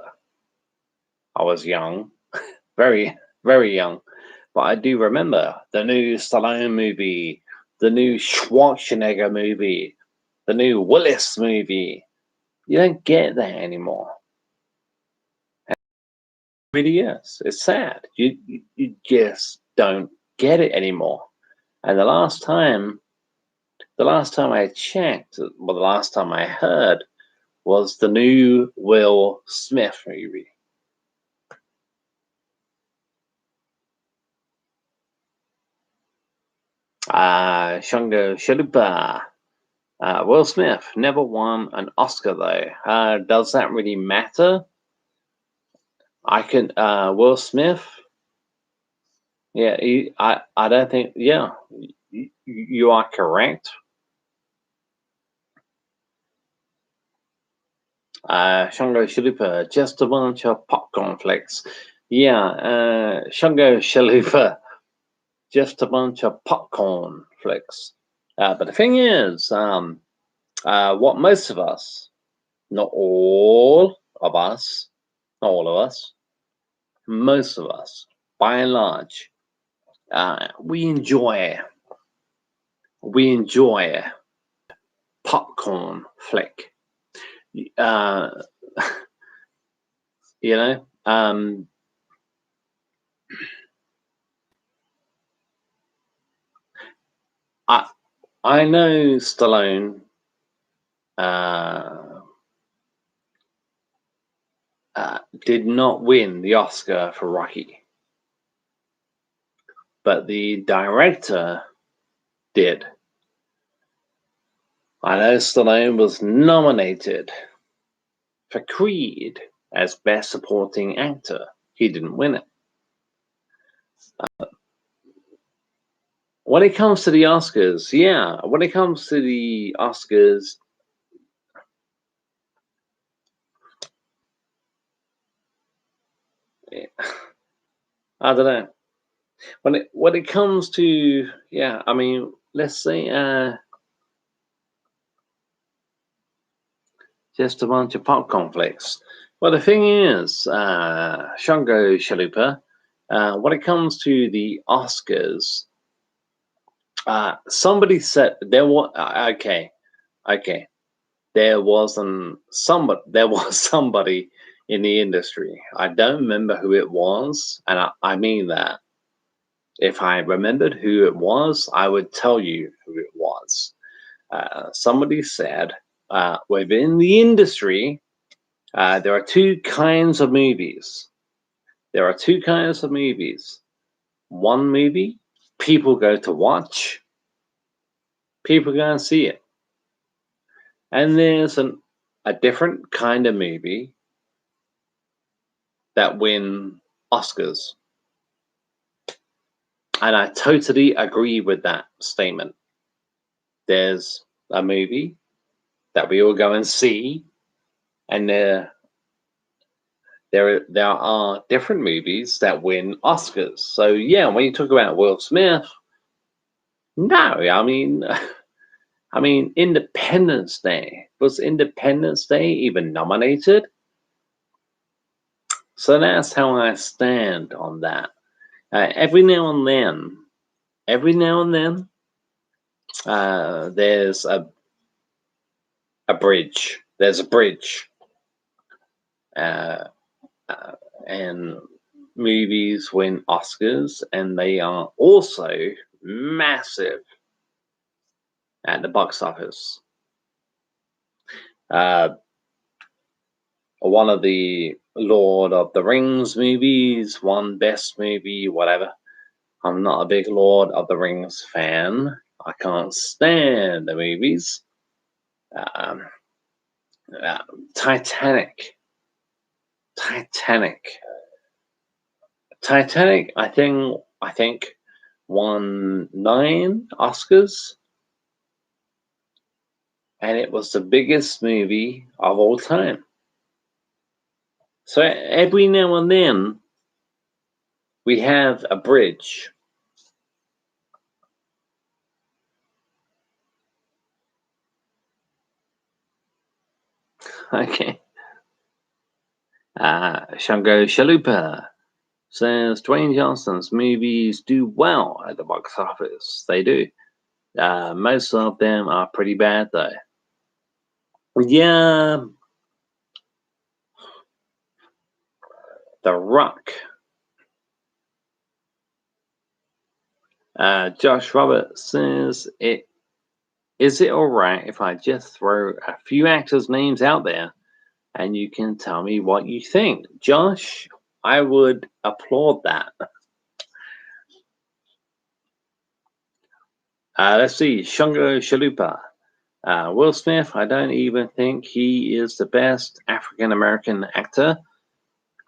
I was young, very very young, but I do remember the new Stallone movie, the new Schwarzenegger movie, the new Willis movie. You don't get that anymore. It really is. It's sad. You just don't get it anymore. And the last time I checked, well, the last time I heard was the new Will Smith movie. Shungo Shalupa. Will Smith never won an Oscar though. Does that really matter? Will Smith. Yeah, I don't think. Yeah, you are correct. Shungo Shalupa, just a bunch of popcorn flicks. Yeah, Shungo Shalupa, just a bunch of popcorn flicks. But the thing is, what most of us, not all of us, not all of us, most of us, by and large, we enjoy popcorn flick. Uh, you know, I know Stallone did not win the Oscar for Rocky, but the director did. I know Stallone was nominated for Creed as Best Supporting Actor. He didn't win it. When it comes to the Oscars, yeah, when it comes to the Oscars, I don't know. When it comes to, yeah, I mean, let's say just a bunch of popcorn flicks. Well, the thing is, Shungo Shalupa, when it comes to the Oscars, somebody said there was okay. There was somebody in the industry. I don't remember who it was, and I mean that. If I remembered who it was, I would tell you who it was. Somebody said within the industry, there are two kinds of movies. There are two kinds of movies. One movie people go to watch, people go and see it. And there's a different kind of movie that win Oscars. And I totally agree with that statement. There's a movie that we all go and see, and there are different movies that win Oscars. So yeah, when you talk about Will Smith, no, I mean Independence Day. Was Independence Day even nominated? So that's how I stand on that. Every now and then, there's a bridge. There's a bridge, uh, and movies win Oscars, and they are also massive at the box office. One of the Lord of the Rings movies won Best Movie, whatever. I'm not a big Lord of the Rings fan. I can't stand the movies. Titanic. Titanic, I think won 9 Oscars, and it was the biggest movie of all time. So every now and then we have a bridge. Okay. Shango Shalupa says Dwayne Johnson's movies do well at the box office. They do. Most of them are pretty bad though. Yeah, The Rock. Josh Roberts says, is it alright if I just throw a few actors' names out there and you can tell me what you think? Josh, I would applaud that. Let's see, Shungo Shalupa. Will Smith, I don't even think he is the best African American actor.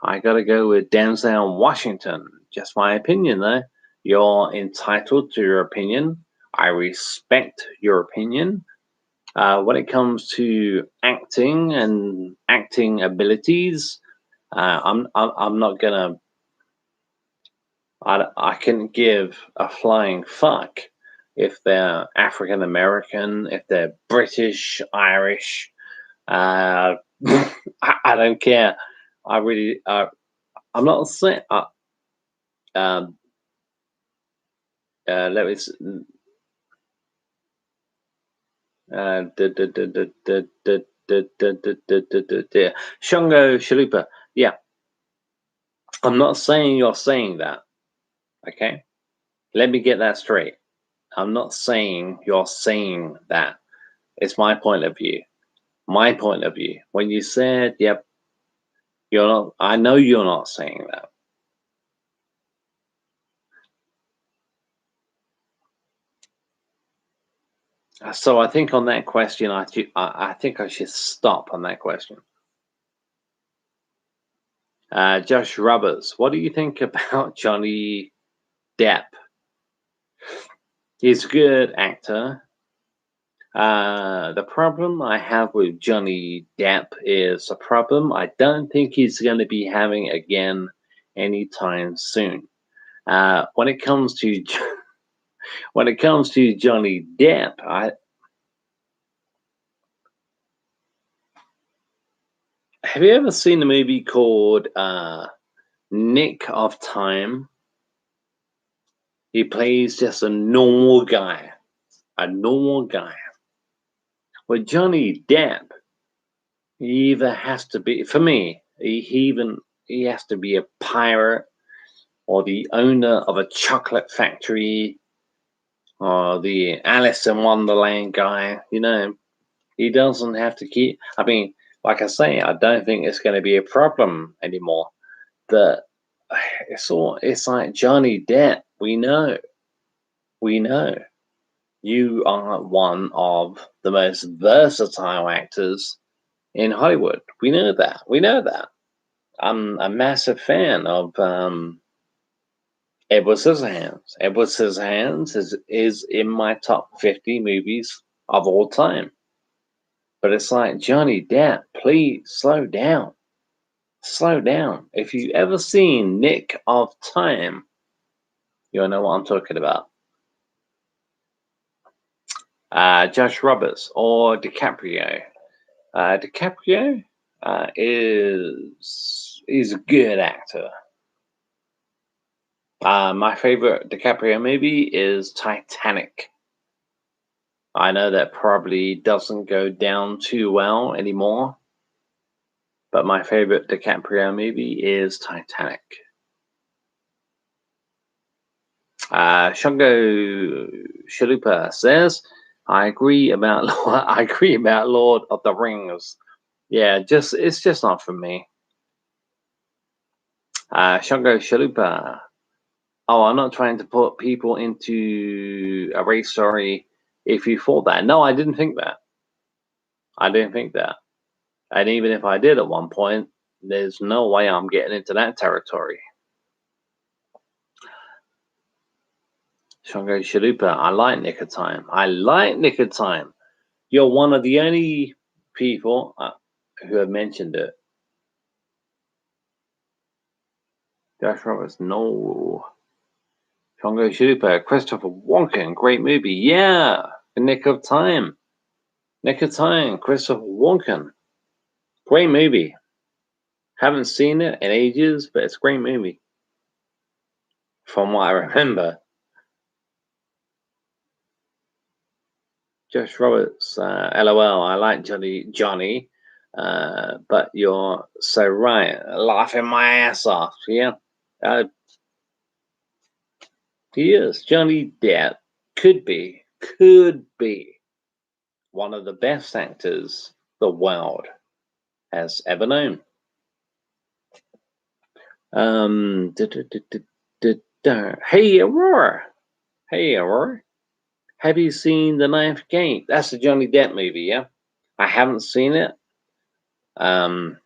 I gotta go with Denzel Washington. Just my opinion, though. You're entitled to your opinion. I respect your opinion. When it comes to acting and acting abilities, I'm not gonna. I can give a flying fuck if they're African American, if they're British, Irish. I don't care. I really. I'm not saying. Um, let me. Shungo Shalupa. Yeah, I'm not saying you're saying that. Okay, let me get that straight. I'm not saying you're saying that. It's my point of view. My point of view. When you said, "Yep," you're not. I know you're not saying that. So I think on that question, I think I should stop on that question. Josh Roberts, what do you think about Johnny Depp? He's a good actor. The problem I have with Johnny Depp is a problem I don't think he's going to be having again anytime soon. When it comes to when it comes to Johnny Depp, have you ever seen a movie called Nick of Time? He plays just a normal guy, a normal guy. With Johnny Depp, he either has to be, for me, he has to be a pirate or the owner of a chocolate factory or the Alice in Wonderland guy. You know, he doesn't have to keep. I mean, like I say, I don't think it's going to be a problem anymore. That it's like Johnny Depp. We know. You are one of the most versatile actors in Hollywood. We know that. We know that. I'm a massive fan of Edward Scissorhands. Edward Scissorhands is in my top 50 movies of all time. But it's like, Johnny Depp, please slow down. Slow down. If you've ever seen Nick of Time, you'll know what I'm talking about. Josh Roberts or DiCaprio. DiCaprio is a good actor. My favorite DiCaprio movie is Titanic. I know that probably doesn't go down too well anymore, but my favorite DiCaprio movie is Titanic. Shungo Shalupa says, I agree about I agree about Lord of the Rings. Yeah, it's just not for me. Shungo Shalupa. Oh, I'm not trying to put people into a race story if you thought that. No, I didn't think that. I didn't think that. And even if I did at one point, there's no way I'm getting into that territory. Shango Chalupa, I like Nick of Time. I like Nick of Time. You're one of the only people who have mentioned it. Josh Roberts, no. Shango Chalupa, Christopher Walken, great movie. Yeah, The Nick of Time. Nick of Time, Christopher Walken. Great movie. Haven't seen it in ages, but it's a great movie. From what I remember. Josh Roberts, LOL, I like Johnny, but you're so right. Laughing my ass off, yeah. He is. Johnny Depp could be one of the best actors the world has ever known. Hey, Aurora. Hey, Aurora. Have you seen The Ninth Gate? That's the Johnny Depp movie, yeah? I haven't seen it. I've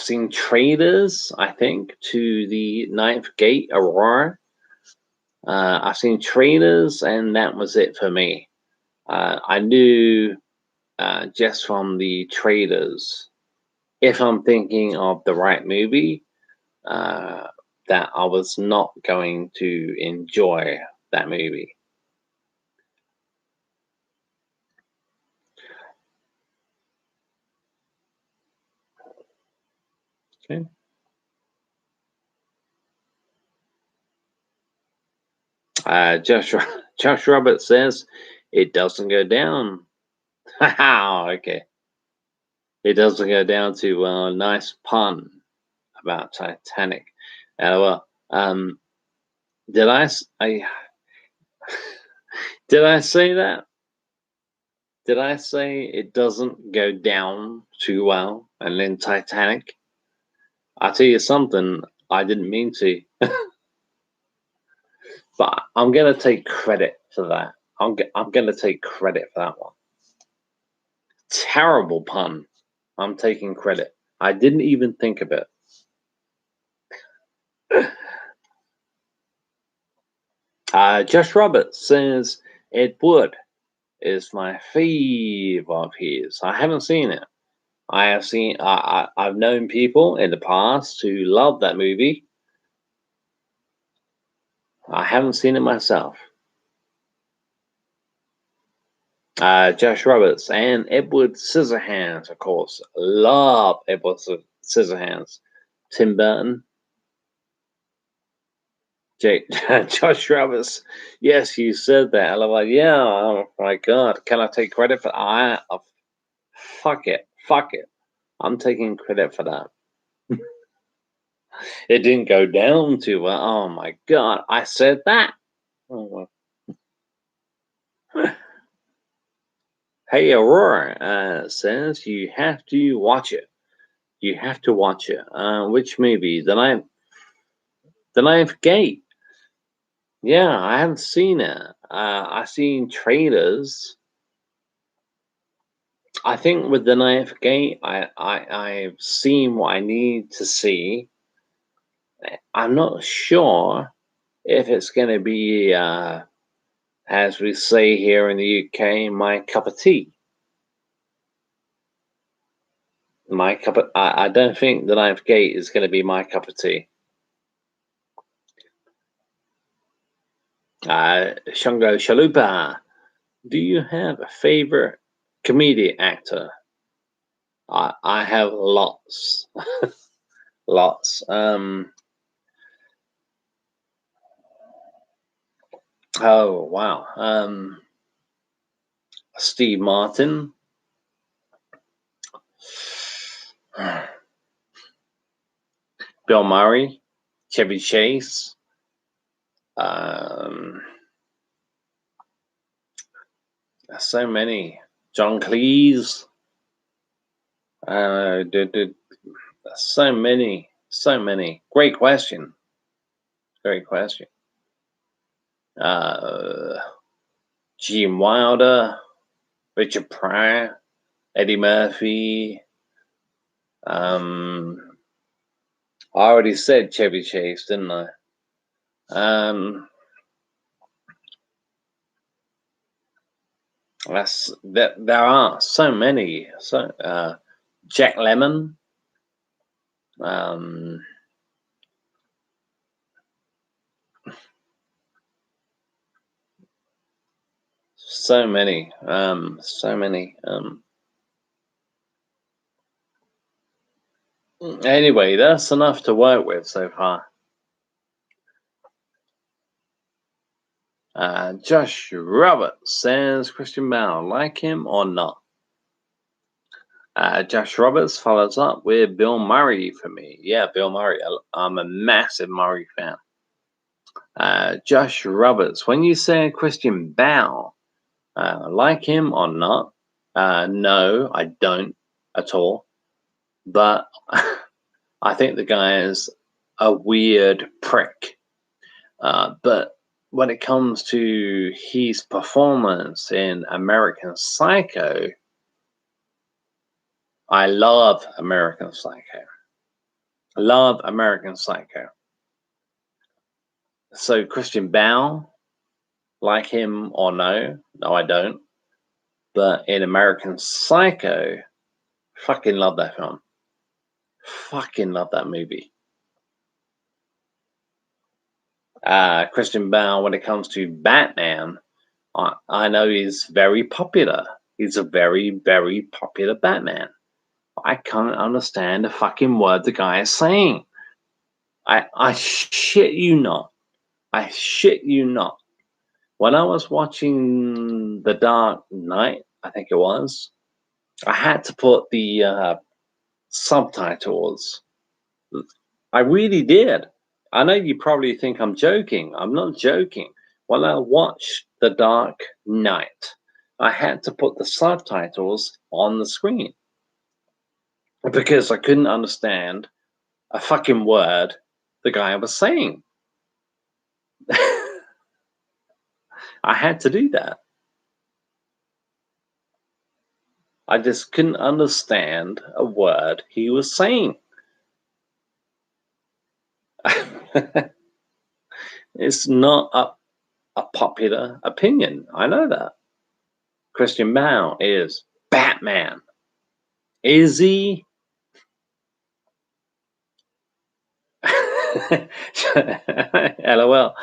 seen trailers, I think, to The Ninth Gate, Aurora. I've seen trailers, and that was it for me. I knew just from the trailers, if I'm thinking of the right movie, that I was not going to enjoy that movie. Okay. Josh Roberts says it doesn't go down. Okay. It doesn't go down too well. A nice pun about Titanic. Well, did I did I say that? Did I say it doesn't go down too well? And then Titanic? I'll tell you something, I didn't mean to. But I'm gonna take credit for that. I'm gonna take credit for that one. Terrible pun. I'm taking credit. I didn't even think of it. Josh Roberts says Ed Wood is my fave of his. I haven't seen it. I've known people in the past who love that movie. I haven't seen it myself. Josh Roberts and Edward Scissorhands, of course. Love Edward Scissorhands. Tim Burton. Josh Roberts. Yes, you said that. I'm like, yeah, oh my God. Can I take credit for fuck it. Fuck it. I'm taking credit for that. It didn't go down too well. Oh my God. I said that. Oh, well. Hey, Aurora says you have to watch it. You have to watch it. Which movie? The Ninth Gate. Yeah, I haven't seen it. I've seen trailers. I think with The Ninth Gate, I've seen what I need to see. I'm not sure if it's going to be, as we say here in the UK, my cup of tea. I don't think The Ninth Gate is going to be my cup of tea. Shango Chalupa, do you have a favorite comedian actor? I have lots, lots. Oh wow. Steve Martin. Bill Murray, Chevy Chase. So many. John Cleese. So many. So many. Great question. Great question. Gene Wilder, Richard Pryor, Eddie Murphy. I already said Chevy Chase, didn't I? There are so many. So Jack Lemmon. So many. So many. Anyway, that's enough to work with so far. Josh Roberts says Christian Bale, like him or not? Josh Roberts follows up with Bill Murray for me. Yeah, Bill Murray. I'm a massive Murray fan. Josh Roberts, when you say Christian Bale, like him or not? No, I don't at all. But I think the guy is a weird prick. But when it comes to his performance in American Psycho, I love American Psycho. Love American Psycho. So Christian Bale, like him or no? No, I don't. But in American Psycho, fucking love that film. Fucking love that movie. Christian Bale, when it comes to Batman, I know he's very popular. He's a very, very popular Batman. I can't understand the fucking word the guy is saying. I shit you not. I shit you not. When I was watching The Dark Knight, I think it was, I had to put the subtitles. I really did. I know you probably think I'm joking. I'm not joking. When I watched The Dark Knight, I had to put the subtitles on the screen because I couldn't understand a fucking word the guy was saying. I had to do that. I just couldn't understand a word he was saying. It's not a popular opinion. I know that. Christian Bale is Batman. Is he? LOL.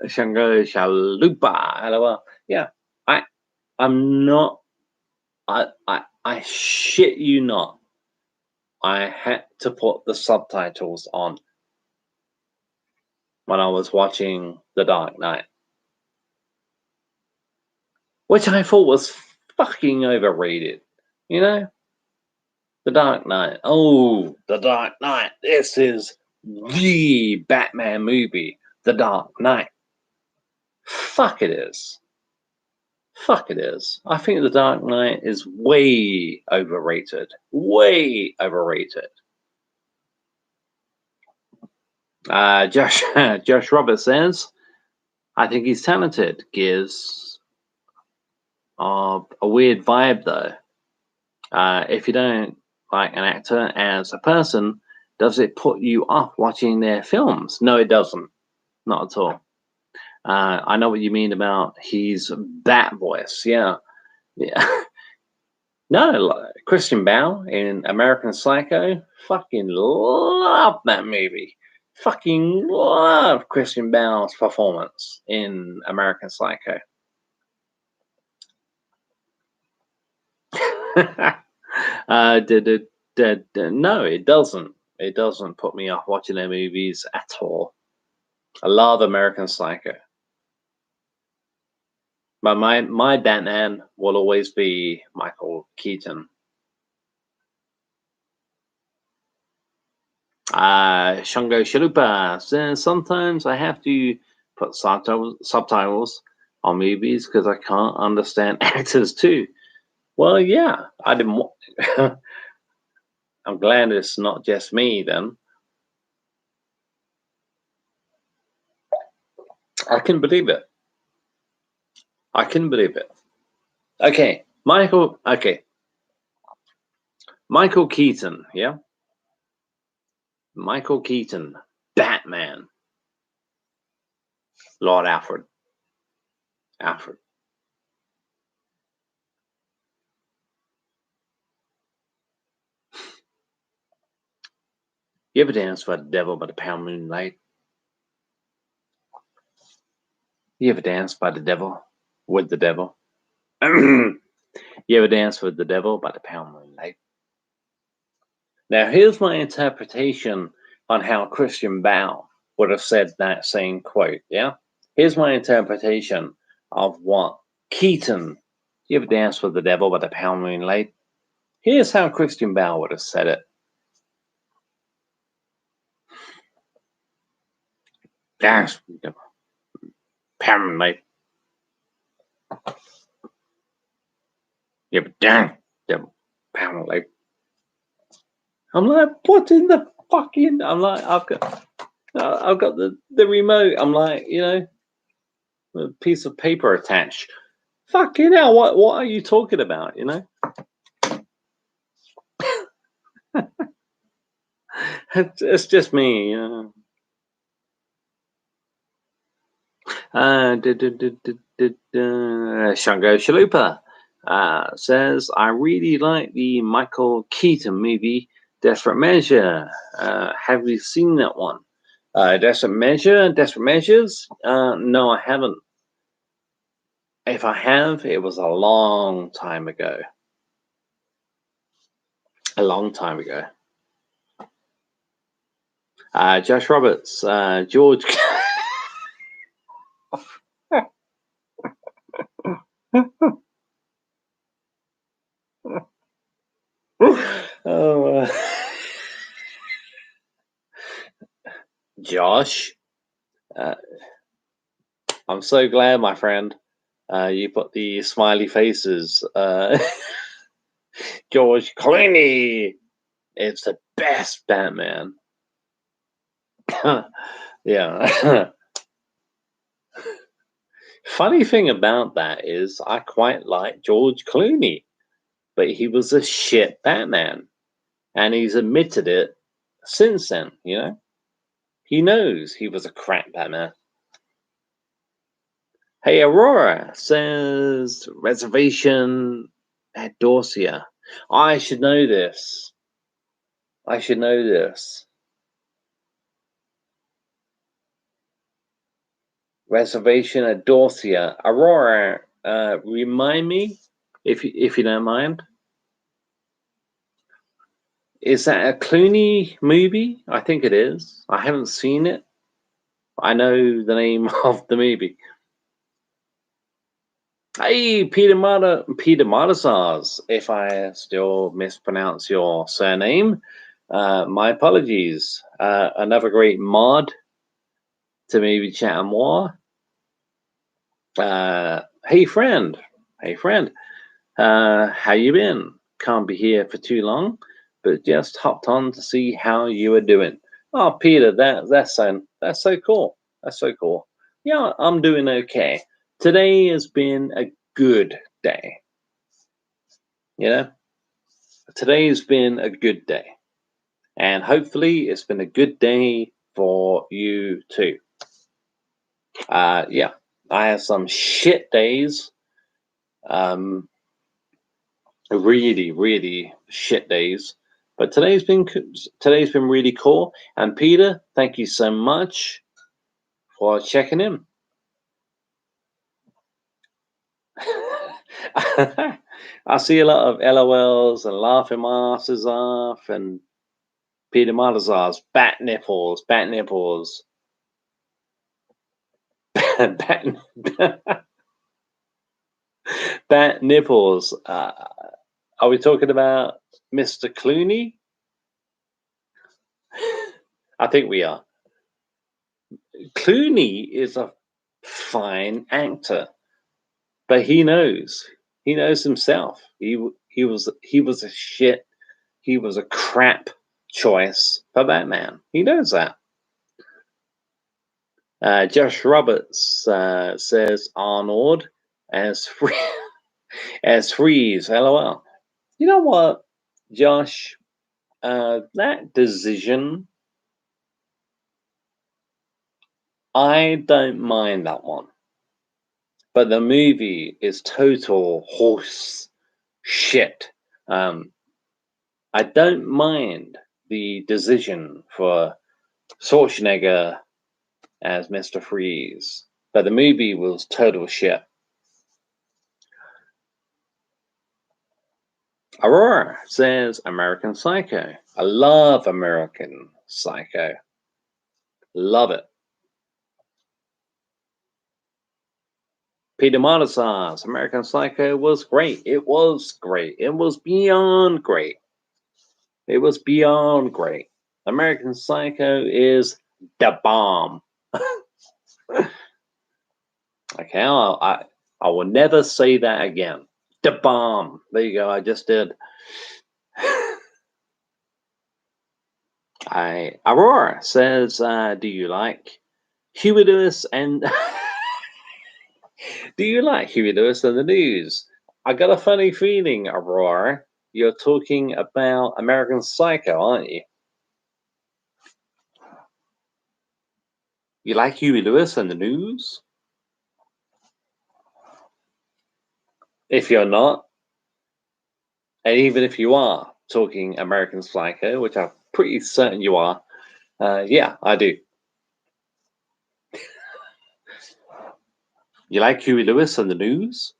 Shango Shalupa. LOL. Yeah. I'm not. I shit you not. I had to put the subtitles on when I was watching The Dark Knight, which I thought was fucking overrated. You know, The Dark Knight. Oh, The Dark Knight. This is the Batman movie. The Dark Knight. Fuck it is. Fuck it is. I think The Dark Knight is way overrated. Way overrated. Josh Josh Roberts says, I think he's talented. Gives a weird vibe though. If you don't like an actor as a person, does it put you off watching their films? No, it doesn't. Not at all. I know what you mean about his bat voice. Yeah. Yeah. No, Christian Bale in American Psycho, fucking love that movie. Fucking love Christian Bale's performance in American Psycho. No, it doesn't. It doesn't put me off watching their movies at all. I love American Psycho. But my Batman will always be Michael Keaton. Shango Shalupa says sometimes I have to put subtitles on movies because I can't understand actors too. Well, yeah, I didn't. I'm glad it's not just me then. I can believe it. I can believe it. Okay, Michael. Okay, Michael Keaton. Yeah, Michael Keaton, Batman, Lord Alfred. Alfred. You ever dance by the devil by the pale moonlight? You ever dance by the devil with the devil? You ever dance with the devil by the pale moonlight? Now, here's my interpretation on how Christian Bale would have said that same quote. Yeah, here's my interpretation of what Keaton. You ever dance with the devil by the pale moonlight? Here's how Christian Bale would have said it. Dance with the devil, pale moonlight. You ever dance with the devil, pale moonlight? I'm like, what in the fucking? I'm like, I've got the remote. I'm like, a piece of paper attached. Fucking hell, what are you talking about? It's just me. Shango Chalupa says, I really like the Michael Keaton movie, Desperate Measure. Have you seen that one? Desperate Measures? No, I haven't. If I have, it was a long time ago. A long time ago. Josh Roberts, George. Oh, Josh, I'm so glad, my friend. You put the smiley faces. George Clooney. It's the best Batman. Yeah. Funny thing about that is I quite like George Clooney, but he was a shit Batman. And he's admitted it since then, He knows he was a crap Batman. Hey, Aurora says reservation at Dorsia. I should know this. Reservation at Dorsia. Aurora, remind me if you don't mind. Is that a Clooney movie? I think it is. I haven't seen it. I know the name of the movie. Hey, Peter Martazars, if I still mispronounce your surname, my apologies. Another great mod to maybe chat more. Hey friend, how you been? Can't be here for too long, but just hopped on to see how you are doing. Oh, Peter, that's so cool. That's so cool. Yeah, I'm doing okay. Today has been a good day. Today has been a good day, and hopefully it's been a good day for you too. Yeah, I have some shit days. Really, really shit days. But today's been really cool. And Peter, thank you so much for checking in. I see a lot of LOLs and laughing my asses off, and Peter Malazar's bat nipples. bat, bat nipples. Are we talking about Mr. Clooney? I think we are. Clooney is a fine actor, but he knows himself. He was a shit. He was a crap choice for Batman. He knows that. Josh Roberts says Arnold as Freeze. LOL. You know what, Josh? That decision, I don't mind that one. But the movie is total horse shit. I don't mind the decision for Schwarzenegger as Mr. Freeze, but the movie was total shit. Aurora says American Psycho. I love American Psycho. Love it. Peter Martesas, American Psycho was great. It was great. It was beyond great. It was beyond great. American Psycho is the bomb. Okay, I will never say that again. The bomb. There you go. I just did. Aurora says, "Do you like Huey Lewis and do you like Huey Lewis and the News?" I got a funny feeling, Aurora. You're talking about American Psycho, aren't you? You like Huey Lewis and the News? If you're not, and even if you are talking American Psycho, which I'm pretty certain you are, yeah, I do. You like Huey Lewis and the News?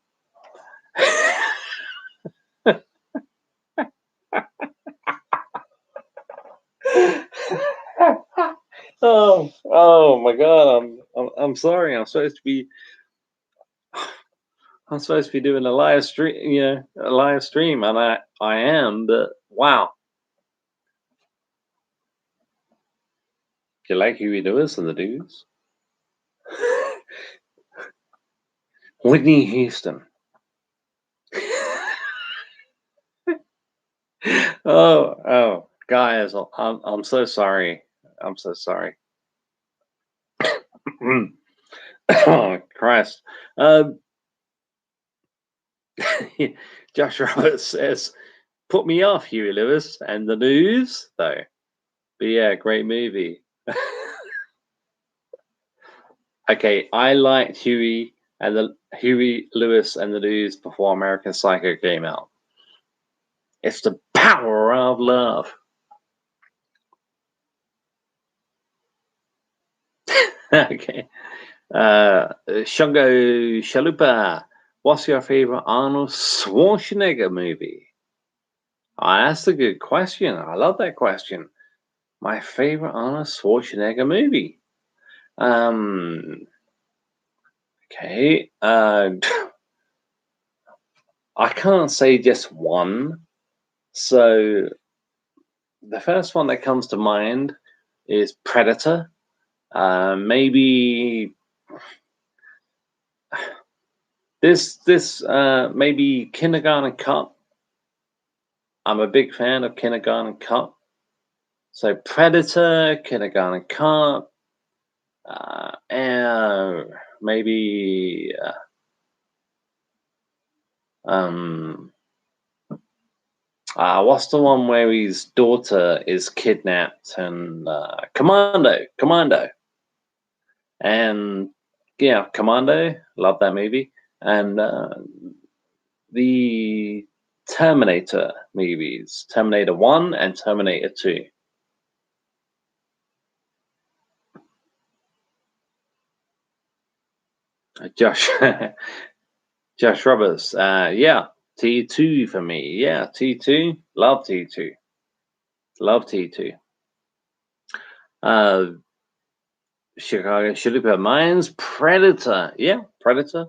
Oh my God! I'm sorry. I'm supposed to be doing a live stream, a live stream, and I am. But wow, you like Huey Lewis and the News? Whitney Houston. Oh, guys, I'm so sorry. I'm so sorry. Oh Christ. Josh Roberts says, "Put me off, Huey Lewis and the News, though." But yeah, great movie. Okay, I liked Huey Lewis and the News before American Psycho came out. It's the power of love. Okay. Shungo Shalupa, what's your favorite Arnold Schwarzenegger movie? That's a good question. I love that question. My favorite Arnold Schwarzenegger movie. Okay. I can't say just one. So the first one that comes to mind is Predator. Maybe this maybe Kindergarten Cop. I'm a big fan of Kindergarten Cop. So Predator, Kindergarten Cop, and maybe what's the one where his daughter is kidnapped and Commando, and yeah, Commando. Love that movie, and the Terminator movies, Terminator 1 and Terminator 2. Josh Josh Roberts, yeah, T2 for me. Yeah, T2. Love T2. Love T2. Chicago Shilipa Mines, Predator. Yeah, Predator.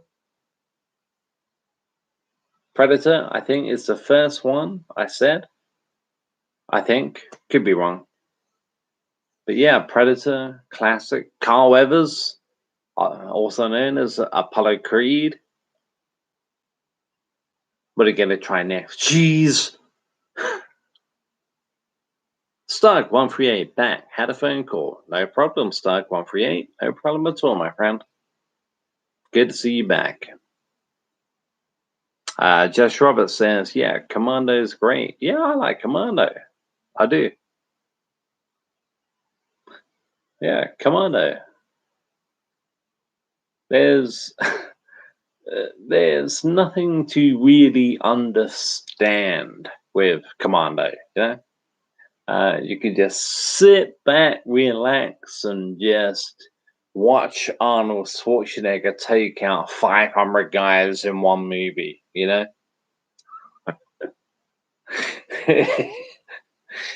Predator, I think, is the first one I said. I think. Could be wrong. But yeah, Predator, classic. Carl Weathers, also known as Apollo Creed. What are you going to try next? Jeez. Stark138 back. Had a phone call. No problem, Stark138. No problem at all, my friend. Good to see you back. Josh Roberts says, yeah, Commando is great. Yeah, I like Commando. I do. Yeah, Commando. There's there's nothing to really understand with Commando, you know? You can just sit back, relax, and just watch Arnold Schwarzenegger take out 500 guys in one movie, you know?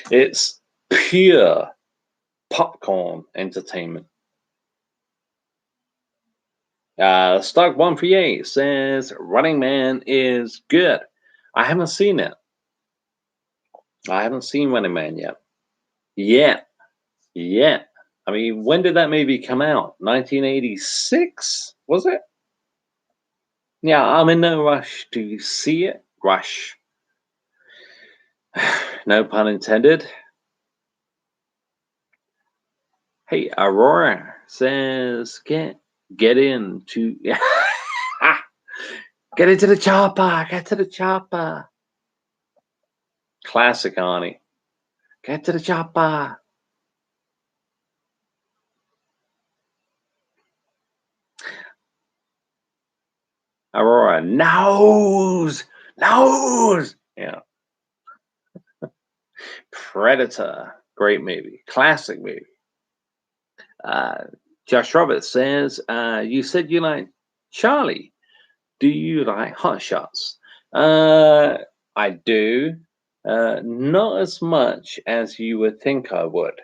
It's pure popcorn entertainment. Stock138 says Running Man is good. I haven't seen it. I haven't seen Running Man yet. Yet. I mean, when did that movie come out? 1986? Was it? Yeah, I'm in no rush to see it. Rush. No pun intended. Hey, Aurora says, get into get into the chopper. Get to the chopper. Classic Arnie. Get to the chopper. Aurora, nose. Yeah. Predator. Great movie. Classic movie. Josh Roberts says, you said you like Charlie. Do you like Hot Shots? I do. Not as much as you would think I would.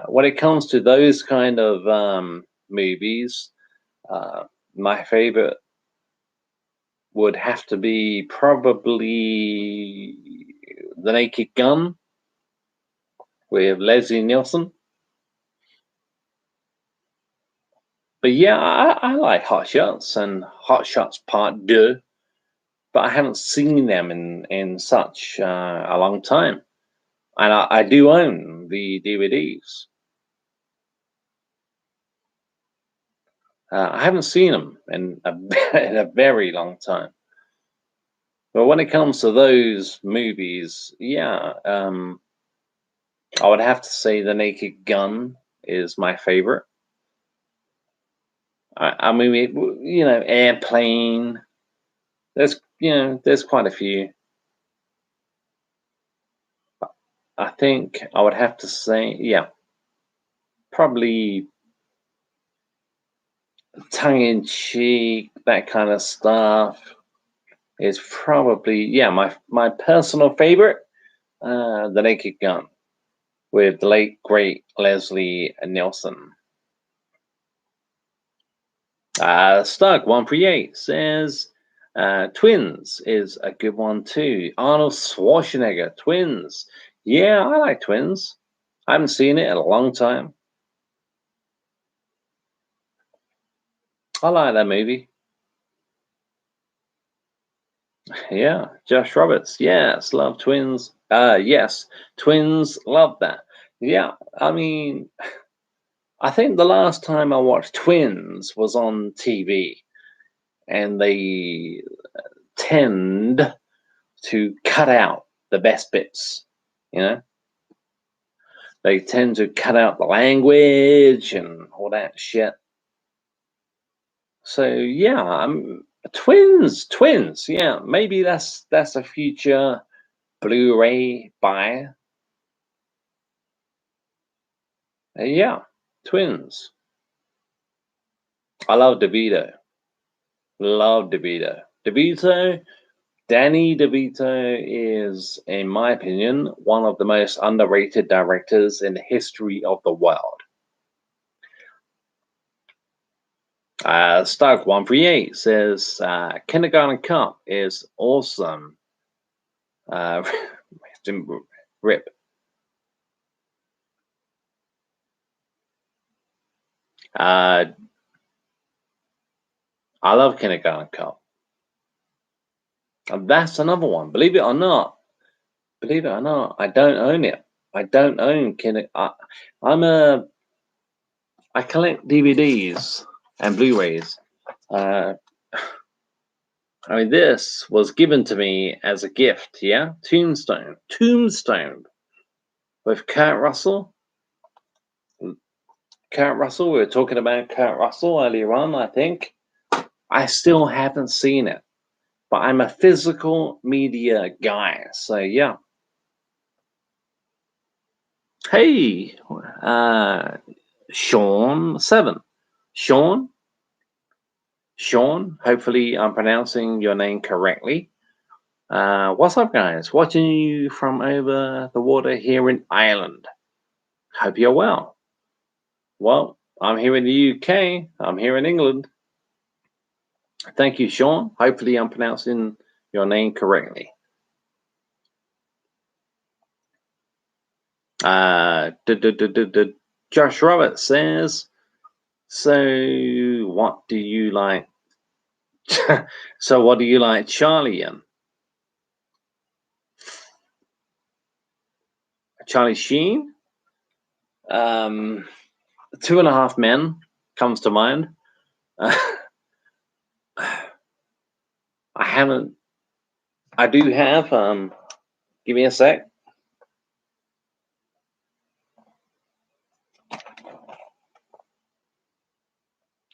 When it comes to those kind of movies, my favorite would have to be probably The Naked Gun with Leslie Nielsen. But yeah, I like Hot Shots and Hot Shots Part 2, but I haven't seen them in such a long time. And I do own the DVDs. I haven't seen them in in a very long time. But when it comes to those movies, yeah, I would have to say The Naked Gun is my favorite. I mean, Airplane. There's quite a few. I think I would have to say, yeah, probably tongue in cheek, that kind of stuff is probably, yeah, my personal favorite, The Naked Gun with the late great Leslie Nielsen. Stug138 says Twins is a good one too. Arnold Schwarzenegger, Twins. Yeah, I like Twins. I haven't seen it in a long time. I like that movie. Yeah, Josh Roberts. Yes, love Twins. Yes, Twins. Love that. Yeah, I mean, I think the last time I watched Twins was on TV, and they tend to cut out the best bits. You know, they tend to cut out the language and all that shit. So yeah, twins. Yeah, maybe that's a future Blu-ray buy. Yeah, Twins. I love DeVito. Love DeVito. Danny DeVito is, in my opinion, one of the most underrated directors in the history of the world. Stark138 says Kindergarten Cop is awesome. Rip. I love Kindergarten Cop. And that's another one. Believe it or not, I don't own it. I don't own I collect DVDs and Blu-rays. I mean, this was given to me as a gift. Yeah, Tombstone with Kurt Russell. Kurt Russell. We were talking about Kurt Russell earlier on. I think I still haven't seen it, but I'm a physical media guy. So yeah. Hey, Sean 7. Sean, hopefully I'm pronouncing your name correctly. What's up, guys? Watching you from over the water here in Ireland. Hope you're well. Well, I'm here in the UK. I'm here in England. Thank you, Sean. Hopefully I'm pronouncing your name correctly. Josh Roberts says, so what do you like? So what do you like Charlie in? Charlie Sheen? 2.5 Men comes to mind. I do have, give me a sec.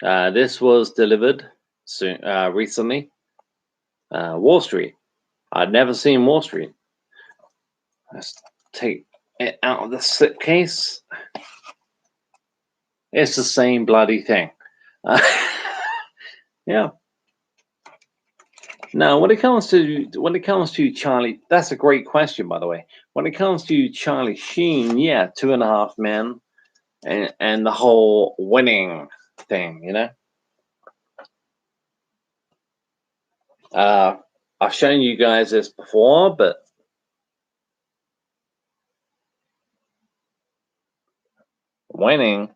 This was delivered recently. Wall Street. I'd never seen Wall Street. Let's take it out of the slipcase. It's the same bloody thing. Yeah. Now, when it comes to Charlie, that's a great question, by the way. When it comes to Charlie Sheen, yeah, 2.5 Men, and the whole winning thing, you know. I've shown you guys this before, but winning.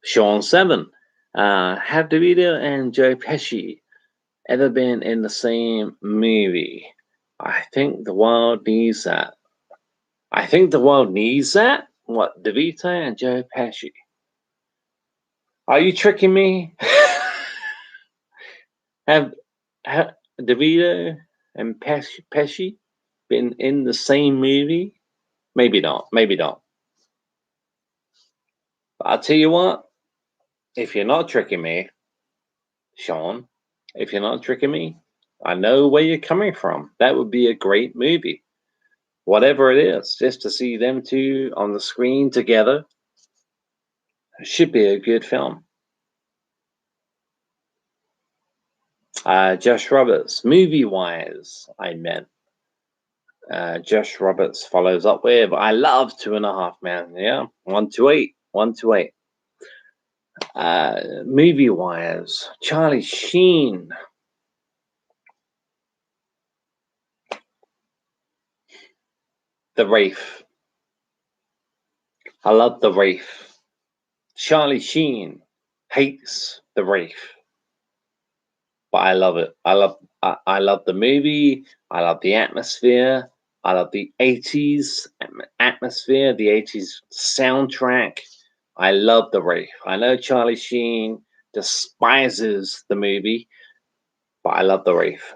Sean 7. Have DeVito and Joe Pesci ever been in the same movie? I think the world needs that. I think the world needs that. What, DeVito and Joe Pesci? Are you tricking me? have DeVito and Pesci been in the same movie? Maybe not. Maybe not. But I'll tell you what. If you're not tricking me, Sean, if you're not tricking me, I know where you're coming from. That would be a great movie. Whatever it is, just to see them two on the screen together should be a good film. Josh Roberts, movie-wise, I meant. Josh Roberts follows up with, I love 2.5 Men. Yeah, 128, 128. Movie-wise, Charlie Sheen. The Wraith. I love The Wraith. Charlie Sheen hates The Wraith, but I love it. I love the movie. I love the atmosphere. I love the 80s atmosphere, the 80s soundtrack. I love The Wraith. I know Charlie Sheen despises the movie, but I love The Wraith.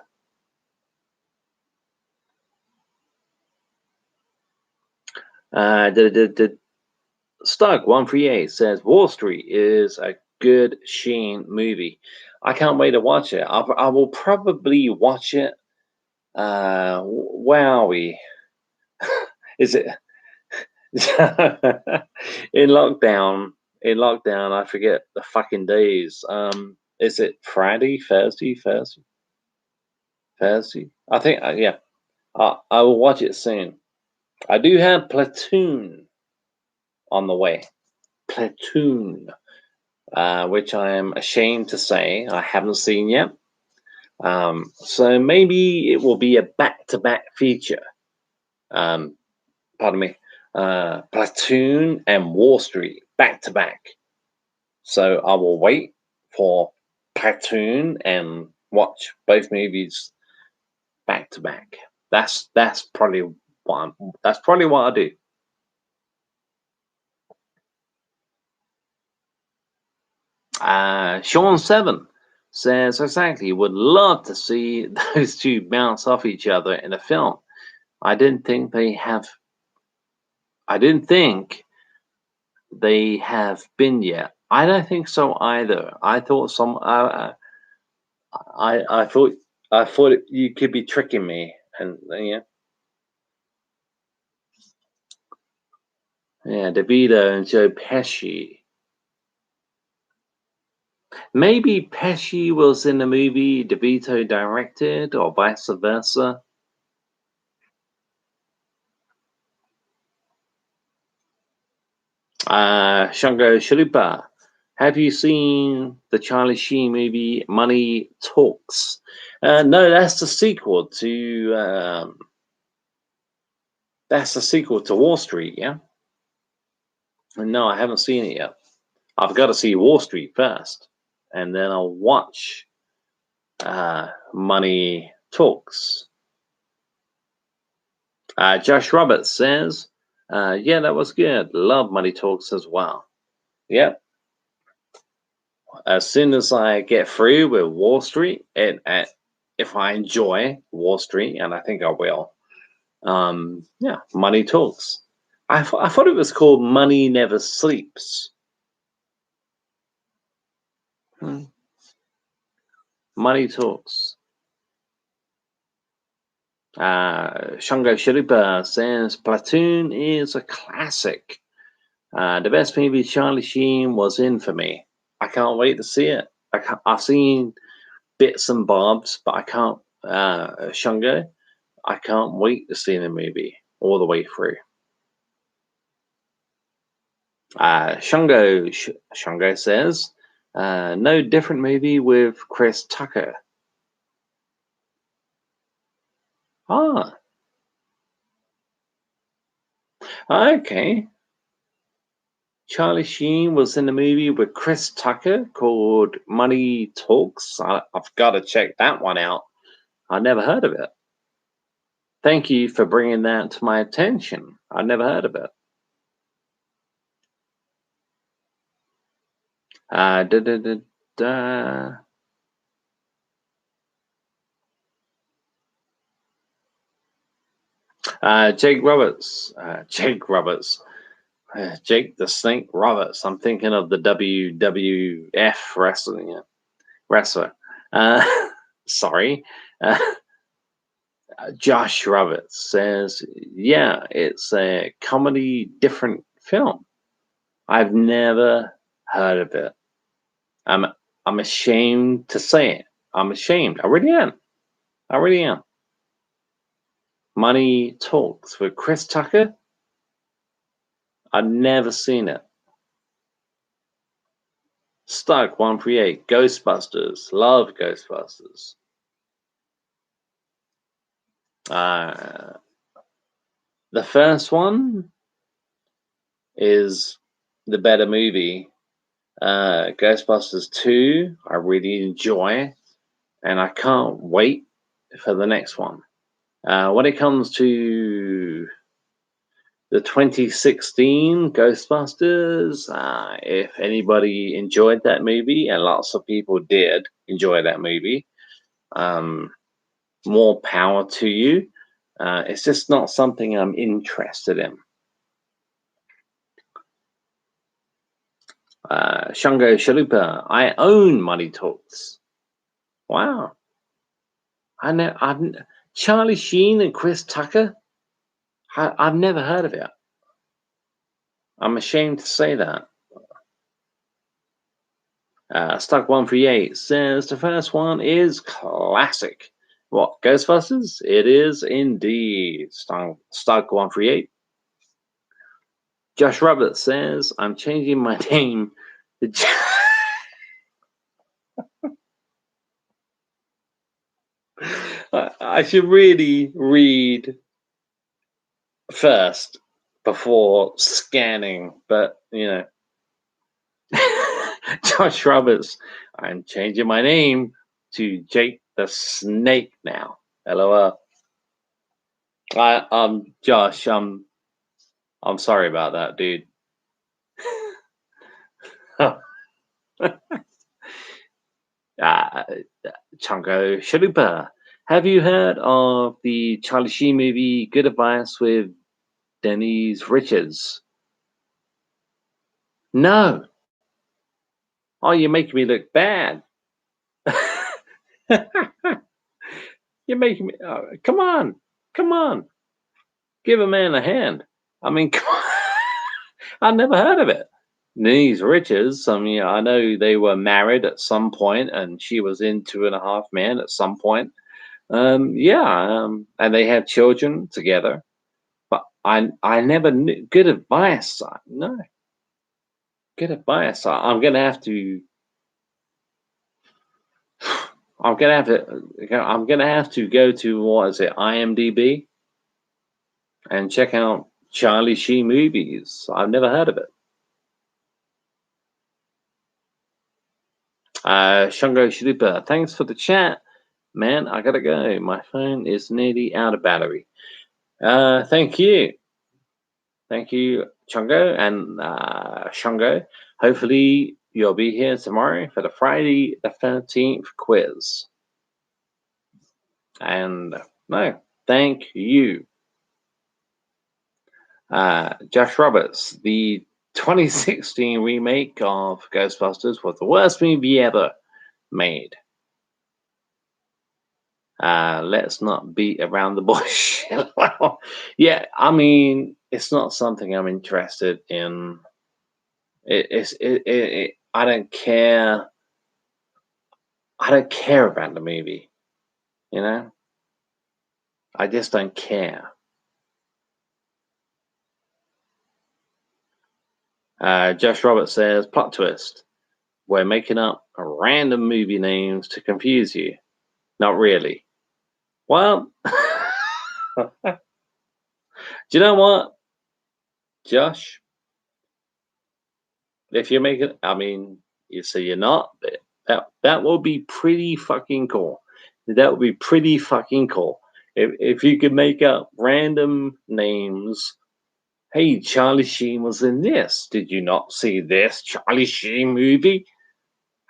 Stug138 says Wall Street is a good Sheen movie. I can't wait to watch it. I will probably watch it. Where are we? Is it in lockdown? In lockdown, I forget the fucking days. Is it Friday, Thursday, Thursday? I think yeah. I will watch it soon. I do have Platoon on the way. Platoon, which I am ashamed to say I haven't seen yet. So maybe it will be a back-to-back feature. Pardon me. Platoon and Wall Street back to back. So I will wait for Platoon and watch both movies back to back. That's probably what I do. Sean 7 says exactly. Would love to see those two bounce off each other in a film. I didn't think they have been yet. I don't think so either. I thought I thought you could be tricking me, and yeah, yeah, DeVito and Joe Pesci. Maybe Pesci was in the movie DeVito directed, or vice versa. Shango Shalupa, have you seen the Charlie Sheen movie Money Talks? No, that's the sequel to Wall Street. Yeah, no, I haven't seen it yet. I've got to see Wall Street first, and then I'll watch Money Talks. Josh Roberts says, "Yeah, that was good. Love Money Talks as well." Yep. As soon as I get through with Wall Street, and if I enjoy Wall Street, and I think I will, yeah, Money Talks. I thought it was called Money Never Sleeps. Hmm. Money Talks. Shango Shiripa says Platoon is a classic. The best movie Charlie Sheen was in for me. I can't wait to see it. I've seen bits and bobs, but I can't. Shango, I can't wait to see the movie all the way through. Shango says, no different movie with Chris Tucker. Ah, okay. Charlie Sheen was in the movie with Chris Tucker called Money Talks. I've got to check that one out. I never heard of it. Thank you for bringing that to my attention. I never heard of it. Da, da, da, da. Jake Roberts. Jake the Snake Roberts. I'm thinking of the WWF wrestler. Uh, sorry. Uh, Josh Roberts says, yeah, it's a comedy different film. I've never heard of it. I'm I'm ashamed to say it. I'm ashamed. I really am. I really am. Money Talks with Chris Tucker. I've never seen it. Stuck 138. Ghostbusters. Love Ghostbusters. Uh, the first one is the better movie. Ghostbusters 2, I really enjoy, and I can't wait for the next one. When it comes to the 2016 Ghostbusters, if anybody enjoyed that movie, and lots of people did enjoy that movie, um, more power to you. It's just not something I'm interested in. Shango Shalupa, I own Money Talks. Wow. I know. Charlie Sheen and Chris Tucker. I've never heard of it. I'm ashamed to say that. Stuck 138 says the first one is classic. What, Ghostbusters? It is indeed. Stuck 138. Josh Roberts says I'm changing my name to. I should really read first before scanning, but Josh Roberts, I'm changing my name to Jake the Snake now. LOL. Josh, I'm sorry about that, dude. Chungo Shalupa, have you heard of the Charlie Sheen movie Good Advice with Denise Richards? No. Oh, you're making me look bad. You're making me. Come on, come on, give a man a hand. I mean, come on. I've never heard of it. Denise Richards. I mean, I know they were married at some point, and she was in Two and a Half Men at some point. Yeah, and they had children together. But I never knew. Good advice. No, good advice. I'm gonna have to. I'm gonna have to. I'm gonna have to go to what is it, IMDb, and check out Charlie Sheen movies. I've never heard of it. Shungo Shilipa, thanks for the chat, man. I gotta go. My phone is nearly out of battery. Thank you, Chungo and Shungo. Hopefully you'll be here tomorrow for the Friday the 13th quiz. And no, thank you. Josh Roberts, the 2016 remake of Ghostbusters was the worst movie ever made. Let's not beat around the bush. Well, yeah, I mean, it's not something I'm interested in. I don't care. I don't care about the movie. You know, I just don't care. Josh Roberts says, plot twist. We're making up random movie names to confuse you. Not really. Well, do you know what, Josh? If you're making, I mean, you say you're not, but that will be pretty fucking cool. That would be pretty fucking cool. If you could make up random names. Hey, Charlie Sheen was in this. Did you not see this Charlie Sheen movie?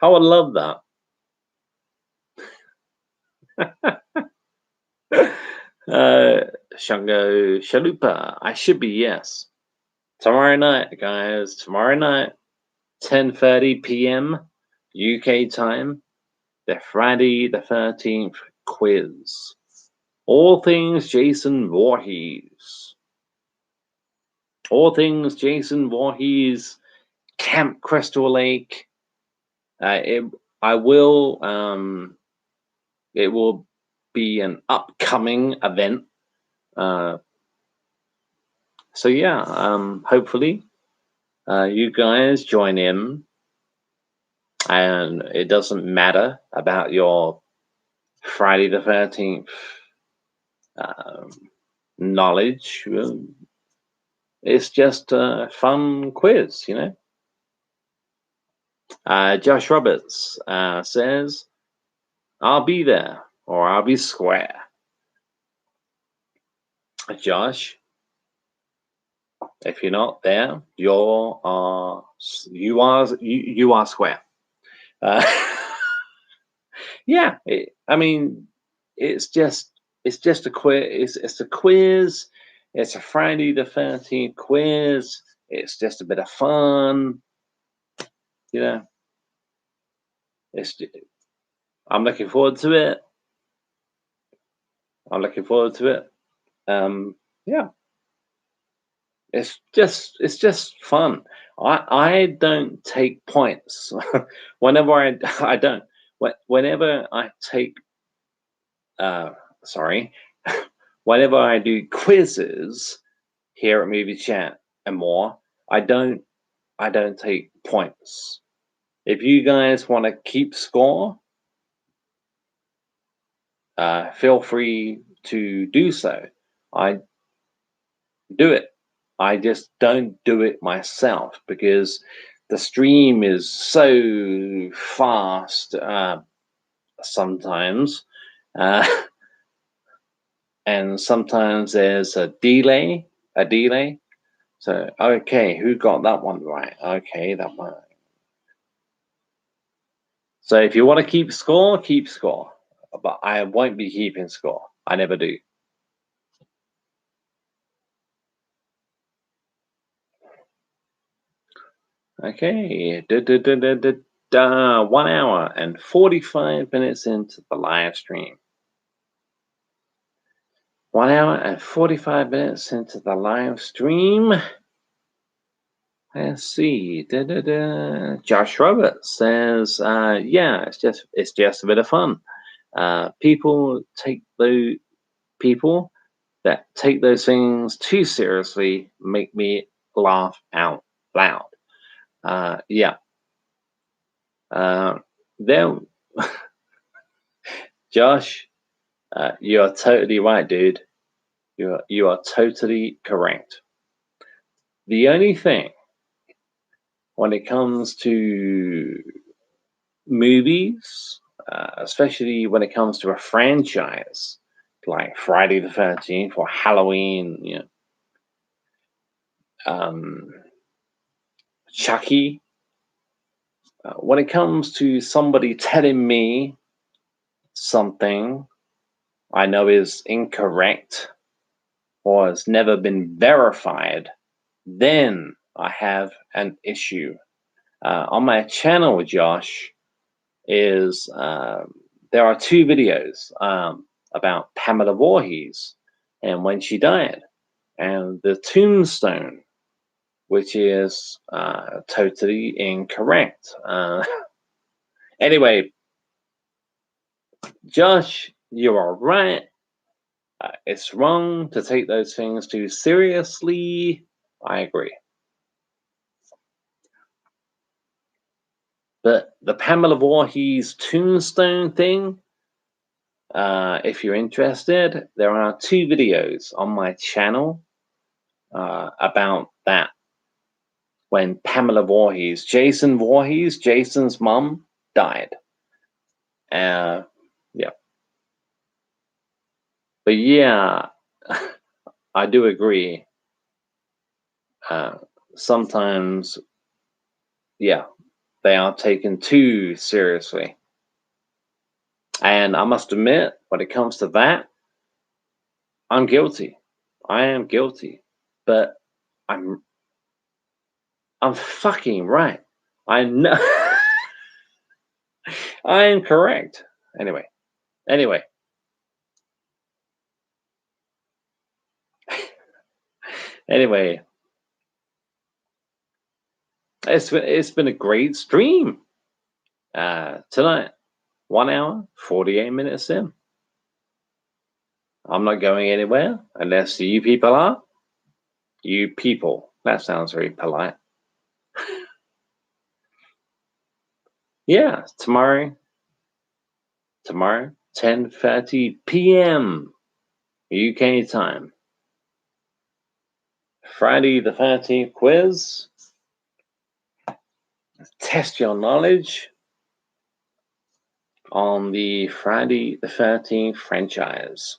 I would love that. Shango Shalupa. I should be yes. Tomorrow night, guys. Tomorrow night, 10:30 p.m. UK time. The Friday the 13th quiz. All things Jason Voorhees. All things Jason Voorhees. Camp Crystal Lake. I will. It will be an upcoming event. So yeah, hopefully you guys join in, and it doesn't matter about your Friday the 13th knowledge. It's just a fun quiz, you know. Josh Roberts says, I'll be there, or I'll be square. Josh, if you're not there, you are square. Yeah, I mean, it's just a quiz. It's a quiz. It's a Friday the 13th quiz. It's just a bit of fun, you know. I'm looking forward to it. Yeah, it's just fun. I don't take points whenever I don't. Whenever I take sorry, whenever I do quizzes here at Movie Chat and more, I don't take points. If you guys want to keep score, feel free to do so. I do it. I just don't do it myself because the stream is so fast sometimes. And sometimes there's a delay. So, okay, who got that one right? Okay, that one. So if you want to keep score, keep score. But I won't be keeping score. I never do. Okay. 1 hour and 45 minutes into the live stream. 1 hour and 45 minutes into the live stream. Let's see. Josh Roberts says, yeah, it's just a bit of fun. People that take those things too seriously make me laugh out loud. Yeah. There, Josh, you are totally right, dude. You are totally correct. The only thing when it comes to movies, especially when it comes to a franchise like Friday the 13th or Halloween, Chucky, when it comes to somebody telling me something I know is incorrect or has never been verified, then I have an issue. On my channel, Josh, there are 2 videos about Pamela Voorhees and when she died, and the tombstone, which is totally incorrect. Anyway, Josh, you are right. It's wrong to take those things too seriously. I agree. But the Pamela Voorhees tombstone thing, if you're interested, there are 2 videos on my channel about that. When Pamela Voorhees, Jason's mom, died. Yeah. But yeah, I do agree. Sometimes, yeah, they are taken too seriously. And I must admit, when it comes to that, I'm guilty. I am guilty. But I'm fucking right. I know. I am correct. Anyway. Anyway, it's been a great stream tonight. 1 hour, 48 minutes in. I'm not going anywhere unless you people are. You people. That sounds very polite. Yeah, tomorrow, 10:30 p.m. UK time. Friday the 13th quiz. Test your knowledge on the Friday the 13th franchise.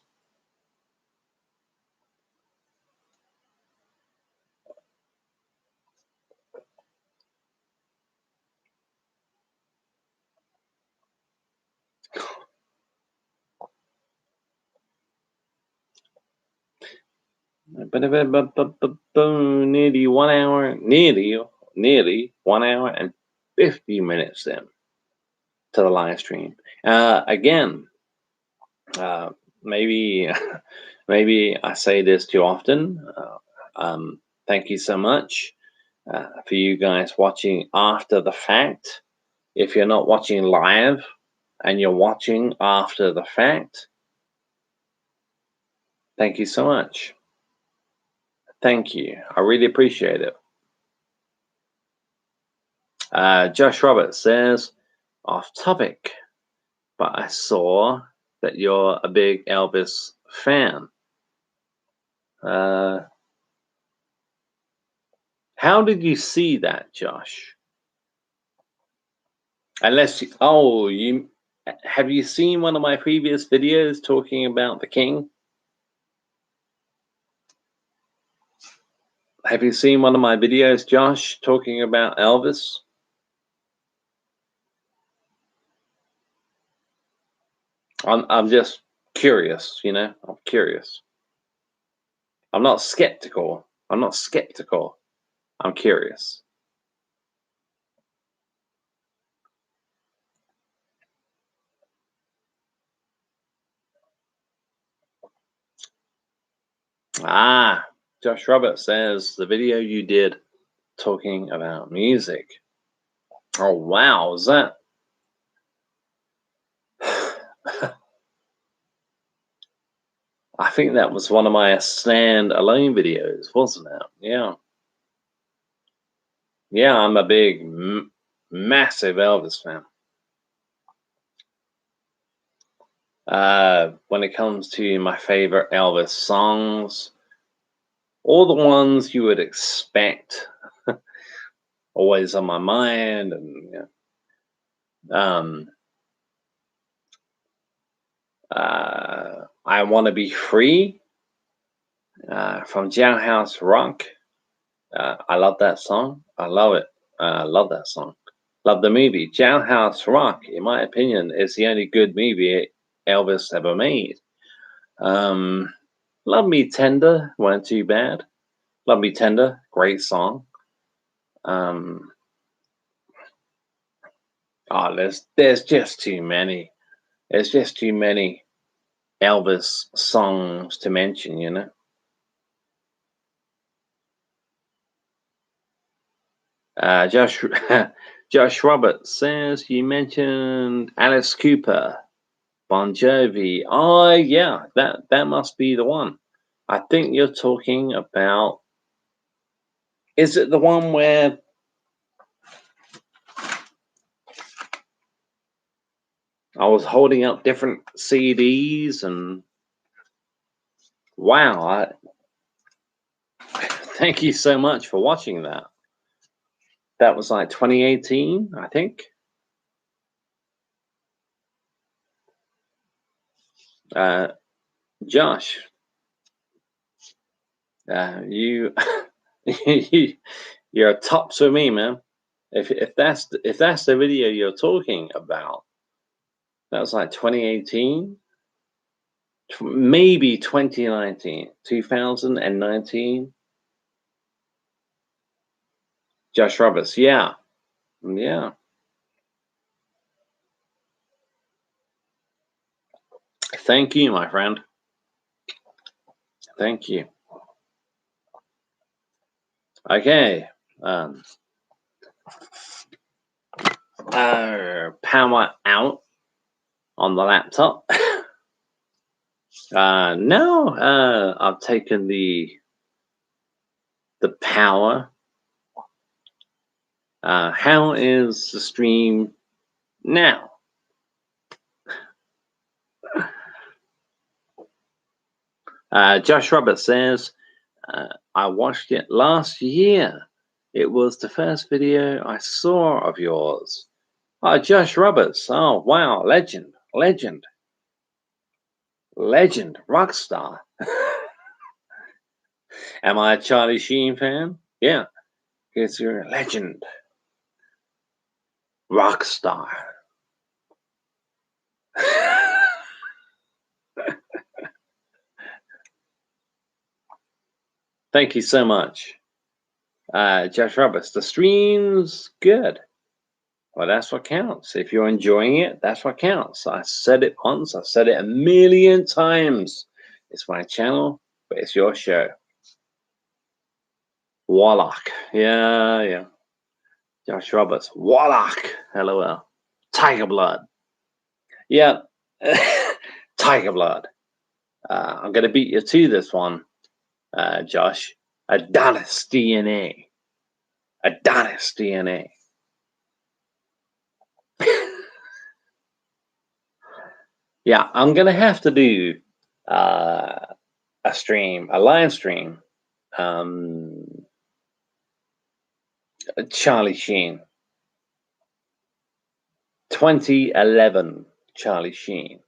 Nearly 1 hour, nearly 1 hour and 50 minutes in to the live stream. Again, maybe I say this too often. Thank you so much for you guys watching after the fact. If you're not watching live and you're watching after the fact, thank you so much. Thank you. I really appreciate it. Josh Roberts says, off topic, but I saw that you're a big Elvis fan. How did you see that, Josh? Unless have you seen one of my previous videos talking about the King? Have you seen one of my videos, Josh, talking about Elvis? I'm just curious, I'm curious. I'm not skeptical. I'm curious. Josh Roberts says the video you did talking about music. Oh wow, was that? I think that was one of my stand-alone videos, wasn't it? Yeah. Yeah, I'm a big, massive Elvis fan. When it comes to my favorite Elvis songs, all the ones you would expect, always on my mind, and I Want to Be Free from Jailhouse Rock. I love that song. I love it. I love that song. Love the movie. Jailhouse Rock, in my opinion, is the only good movie Elvis ever made. Love Me Tender, weren't too bad. Love Me Tender, great song. There's just too many. There's just too many Elvis songs to mention, you know. Josh Josh Roberts says you mentioned Alice Cooper, Bon Jovi. Oh yeah, that must be the one. I think you're talking about. Is it the one where I was holding up different CDs and wow, thank you so much for watching that. That was like 2018, I think. Josh, you you're tops for me, man. If that's the video you're talking about, that was like 2018, maybe 2019, 2019. Josh Roberts, yeah, yeah. Thank you, my friend. Thank you. Okay. Power out on the laptop. No, I've taken the power. How is the stream now? Josh Roberts says, I watched it last year. It was the first video I saw of yours. Oh, Josh Roberts. Oh, wow. Legend. Rock star. Am I a Charlie Sheen fan? Yeah. Because you're a legend. Rock star. Thank you so much. Josh Roberts. The stream's good. Well, that's what counts. If you're enjoying it, that's what counts. I said it once, I've said it a million times. It's my channel, but it's your show. Warlock. Yeah. Josh Roberts. Warlock. LOL. Tiger Blood. Yeah. Tiger Blood. I'm going to beat you to this one, Josh. Adonis DNA. Adonis DNA. Yeah, I'm going to have to do a live stream. Charlie Sheen. 2011 Charlie Sheen.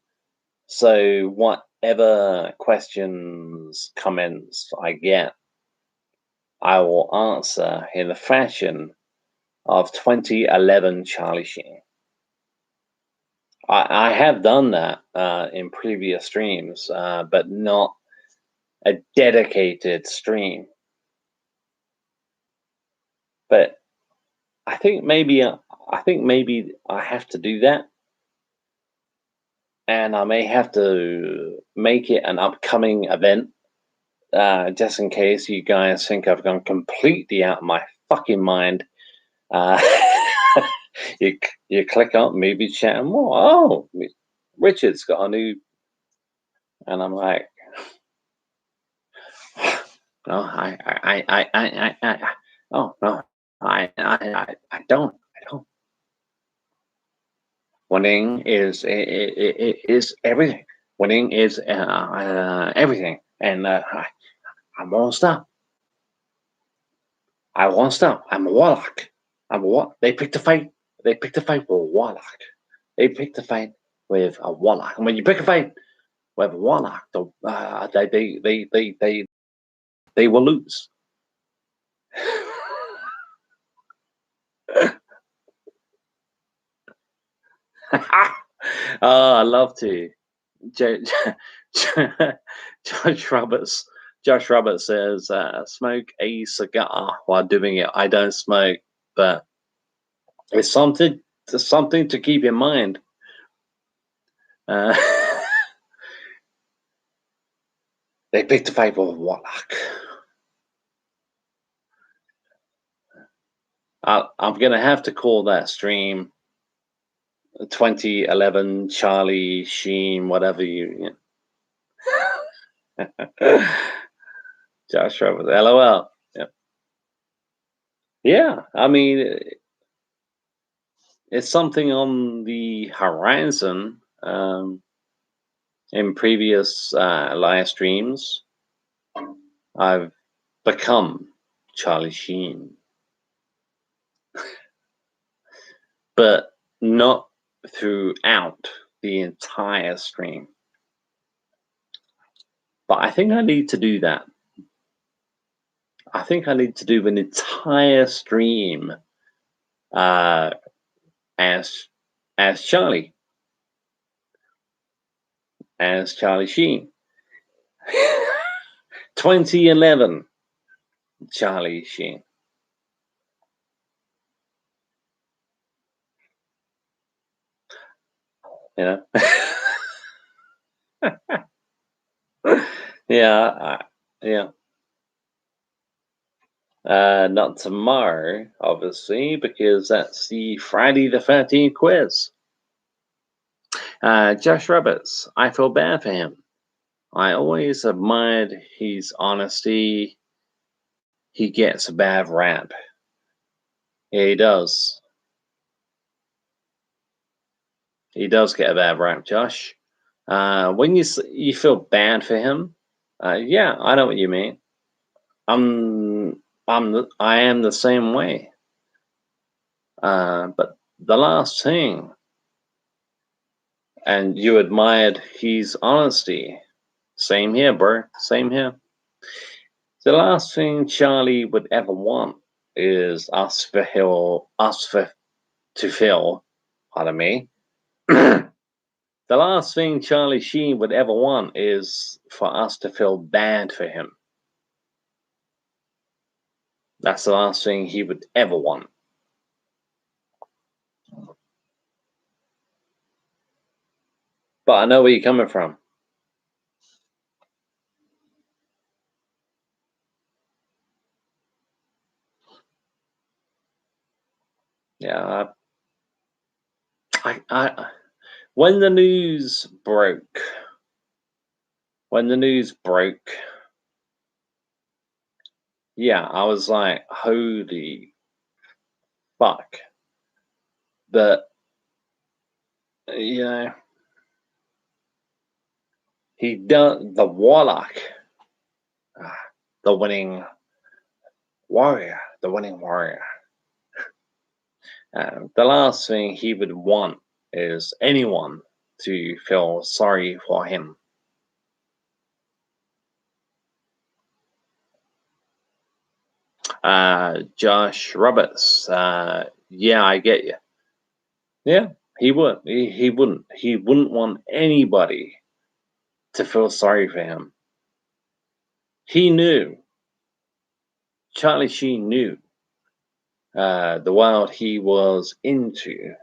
So whatever questions, comments I get, I will answer in the fashion of 2011 Charlie Sheen. I have done that in previous streams, but not a dedicated stream. But I think maybe I have to do that, and I may have to make it an upcoming event just in case you guys think I've gone completely out of my fucking mind, uh, you click on Movie Chat and more. Oh, Richard's got a new, and I'm like, no, oh no, I don't. Winning is everything. Winning is everything, and I won't stop. I won't stop. I'm a warlock. I'm a what? They picked a fight. They picked a fight with a warlock. They picked a fight with a warlock. And when you pick a fight with a warlock, they will lose. Oh, I love to. Josh Roberts. Josh Roberts says, "Smoke a cigar while doing it." I don't smoke, but it's something to keep in mind. Uh, they picked a fight with a warlock. I'm gonna have to call that stream 2011 Charlie Sheen, whatever you. Josh Roberts, LOL. Yeah, I mean, it's something on the horizon. In previous live streams, I've become Charlie Sheen, but not throughout the entire stream. But I think I need to do that. I think I need to do an entire stream as Charlie, as Charlie Sheen. 2011 Charlie Sheen. You know? Yeah, yeah. Not tomorrow, obviously, because that's the Friday the 13th quiz. Josh Roberts, I feel bad for him. I always admired his honesty. He gets a bad rap. Yeah, he does. He does get a bad rap, Josh. When you feel bad for him, yeah, I know what you mean. I am the same way. But the last thing, and you admired his honesty. Same here, bro. Same here. The last thing Charlie would ever want is to feel, pardon me. The last thing Charlie Sheen would ever want is for us to feel bad for him. That's the last thing he would ever want. But I know where you're coming from. Yeah, when the news broke, yeah, I was like, holy fuck. But, you know, he done the warlock, the winning warrior. The last thing he would want is anyone to feel sorry for him. Josh Roberts, yeah, I get you. Yeah, he would. He wouldn't. He wouldn't want anybody to feel sorry for him. He knew. Charlie Sheen knew the world he was into.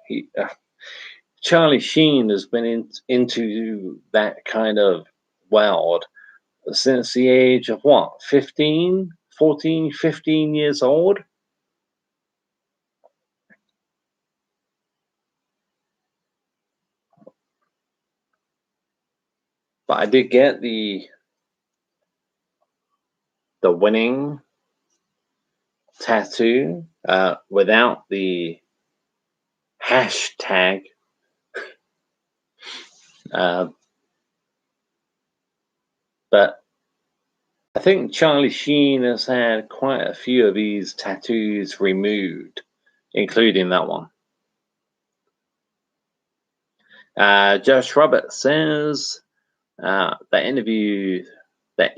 Charlie Sheen has been into that kind of world since the age of what? 15, 14, 15 years old? But I did get the winning tattoo without the hashtag. But I think Charlie Sheen has had quite a few of these tattoos removed, including that one. Josh Roberts says that interview that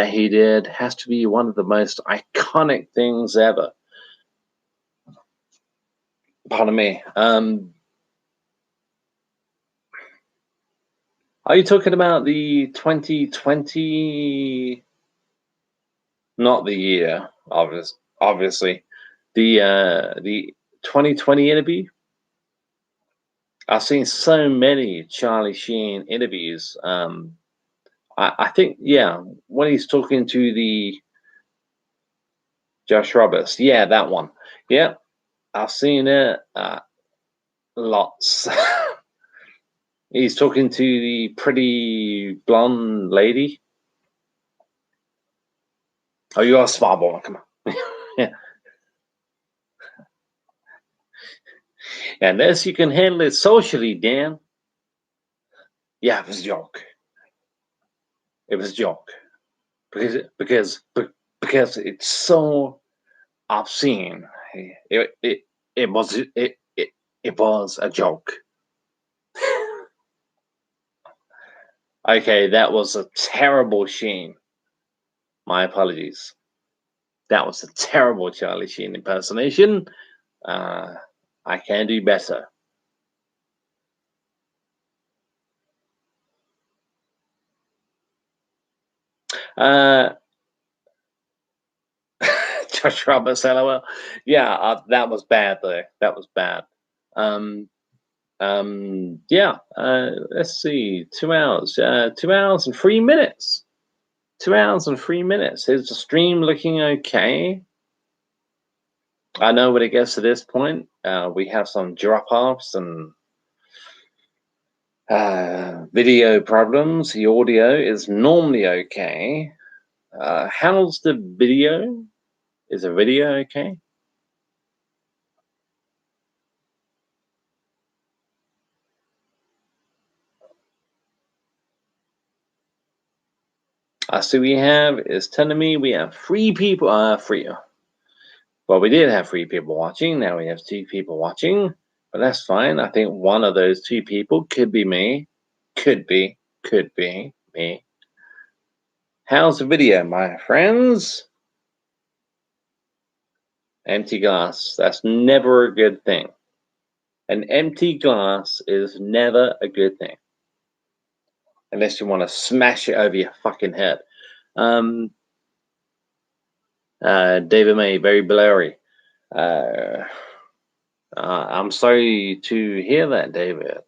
he did has to be one of the most iconic things ever. Pardon me. Are you talking about the 2020? Not the year, obviously. The 2020 interview. I've seen so many Charlie Sheen interviews. I think, yeah, when he's talking to the Josh Roberts, yeah, that one. Yeah, I've seen it lots. He's talking to the pretty blonde lady. Oh, you're a smart boy. Come on. Yeah. Unless you can handle it socially, Dan. Yeah, it was a joke. It was a joke. Because it's so obscene. It was a joke. Okay, that was a terrible Sheen. My apologies. That was a terrible Charlie Sheen impersonation. I can do better. Josh Roberts, LOL. Yeah, that was bad though. That was bad. Yeah. Let's see. 2 hours. 2 hours and 3 minutes. 2 hours and 3 minutes. Is the stream looking okay? I know when it gets to this point, we have some drop-offs and video problems. The audio is normally okay. How's the video? Is the video okay? I see we have is telling me we have 3 people. Well, we did have 3 people watching. Now we have 2 people watching, but that's fine. I think one of those 2 people could be me. Could be me. How's the video, my friends? Empty glass. That's never a good thing. An empty glass is never a good thing. Unless you want to smash it over your fucking head. David May, very blurry. I'm sorry to hear that, David.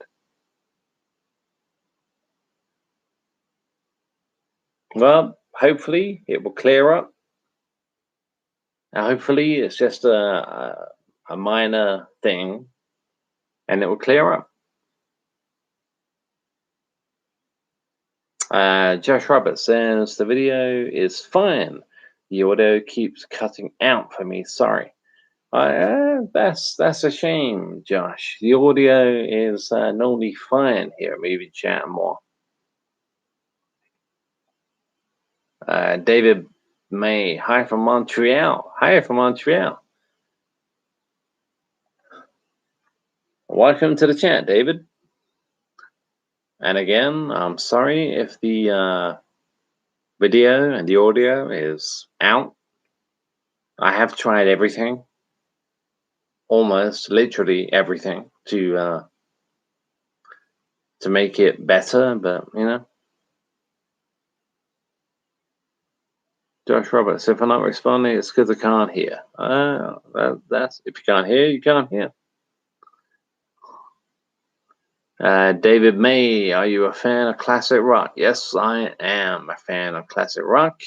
Well, hopefully it will clear up. Hopefully it's just a minor thing and it will clear up. Josh Roberts says the video is fine. The audio keeps cutting out for me. Sorry. That's a shame, Josh. The audio is normally fine here. Maybe chat more. David May, hi from Montreal. Hi from Montreal. Welcome to the chat, David. And again, I'm sorry if the video and the audio is out. I have tried everything, almost literally everything, to make it better, but you know. Josh Roberts, if I'm not responding, it's because I can't hear. That's if you can't hear, you can't hear. David May, are you a fan of classic rock? Yes, I am a fan of classic rock.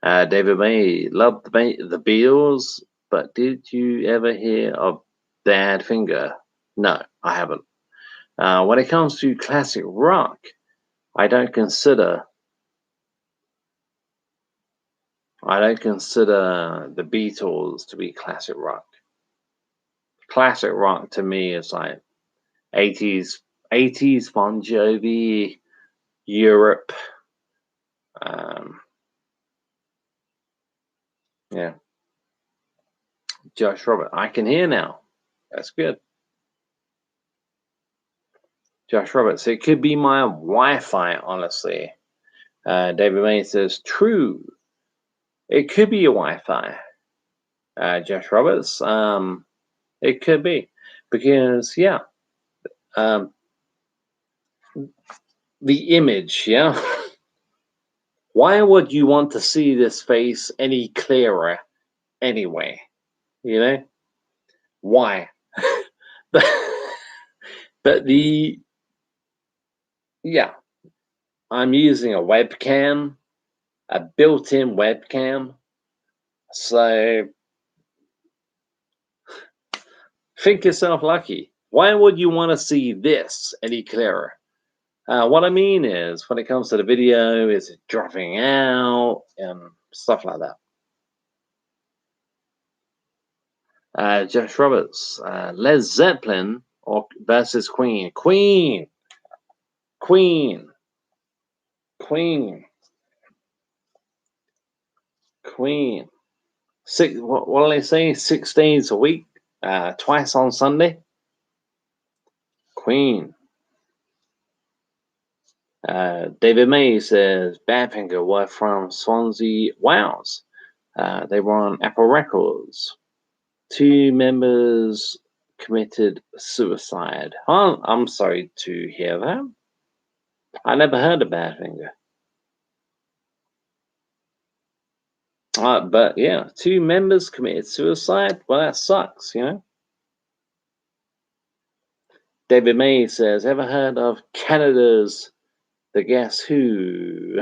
David May, loved the Beatles, but did you ever hear of Badfinger? No, I haven't. When it comes to classic rock, I don't consider the Beatles to be classic rock. Classic rock to me is like 80s Bon Jovi, Europe. Yeah. Josh Robert, I can hear now. That's good. Josh Roberts, it could be my Wi-Fi, honestly. David May says, true. It could be your Wi-Fi. Josh Roberts, it could be. Because, yeah, the image, yeah. Why would you want to see this face any clearer anyway? You know? Why? but yeah, I'm using a webcam, a built-in webcam. So think yourself lucky. Why would you want to see this any clearer? What I mean is, when it comes to the video, is it dropping out and stuff like that? Josh Roberts, Led Zeppelin or versus Queen? Queen. Queen. Queen. Queen. What do they say? 6 days a week, twice on Sunday. Queen. David May says Badfinger were from Swansea, Wales. They were on Apple Records. 2 members committed suicide. Oh, I'm sorry to hear that. I never heard of Badfinger. But yeah, 2 members committed suicide. Well, that sucks, you know. David May says, ever heard of Canada's The Guess Who?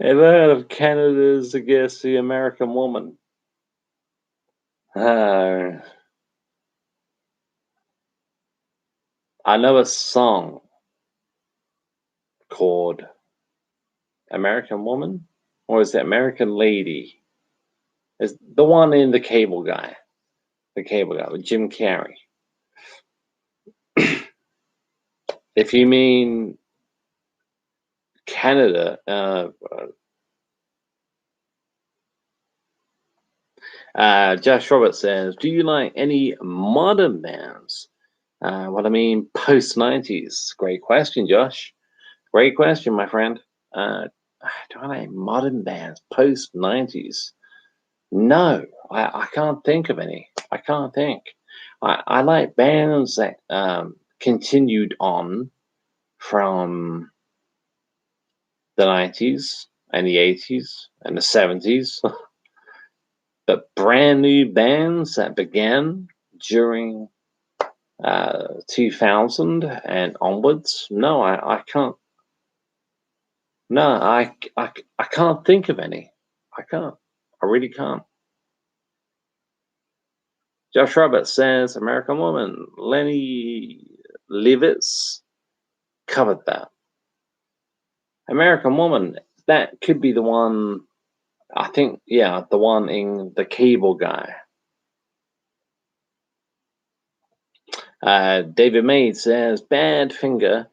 Ever heard of Canada's The Guess The American Woman? I know a song called American Woman, or is it American Lady? It's the one in The Cable Guy with Jim Carrey. If you mean Canada, Josh Roberts says, do you like any modern bands? What I mean, post 90s. Great question, Josh. Great question, my friend. Do I like modern bands post 90s? No, I can't think of any. I can't think. I like bands that continued on from the 90s and the 80s and the 70s, but brand new bands that began during 2000 and onwards. No, I can't. No, I can't think of any. I can't. I really can't. Josh Roberts says American Woman. Lenny Levis covered that. American Woman, that could be the one, I think, yeah, the one in The Cable Guy. David May says Badfinger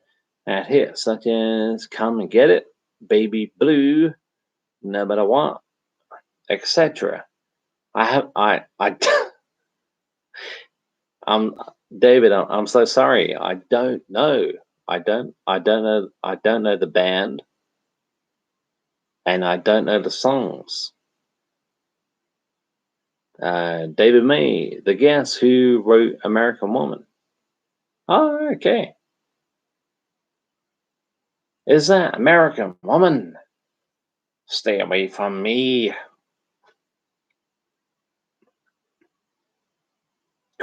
at hits such as Come and Get It, Baby Blue, No Matter What, etc. I'm David, I'm so sorry. I don't know. I don't know the band, and I don't know the songs. David May, the guess who wrote American Woman. Oh, okay. Is that American Woman? Stay away from me.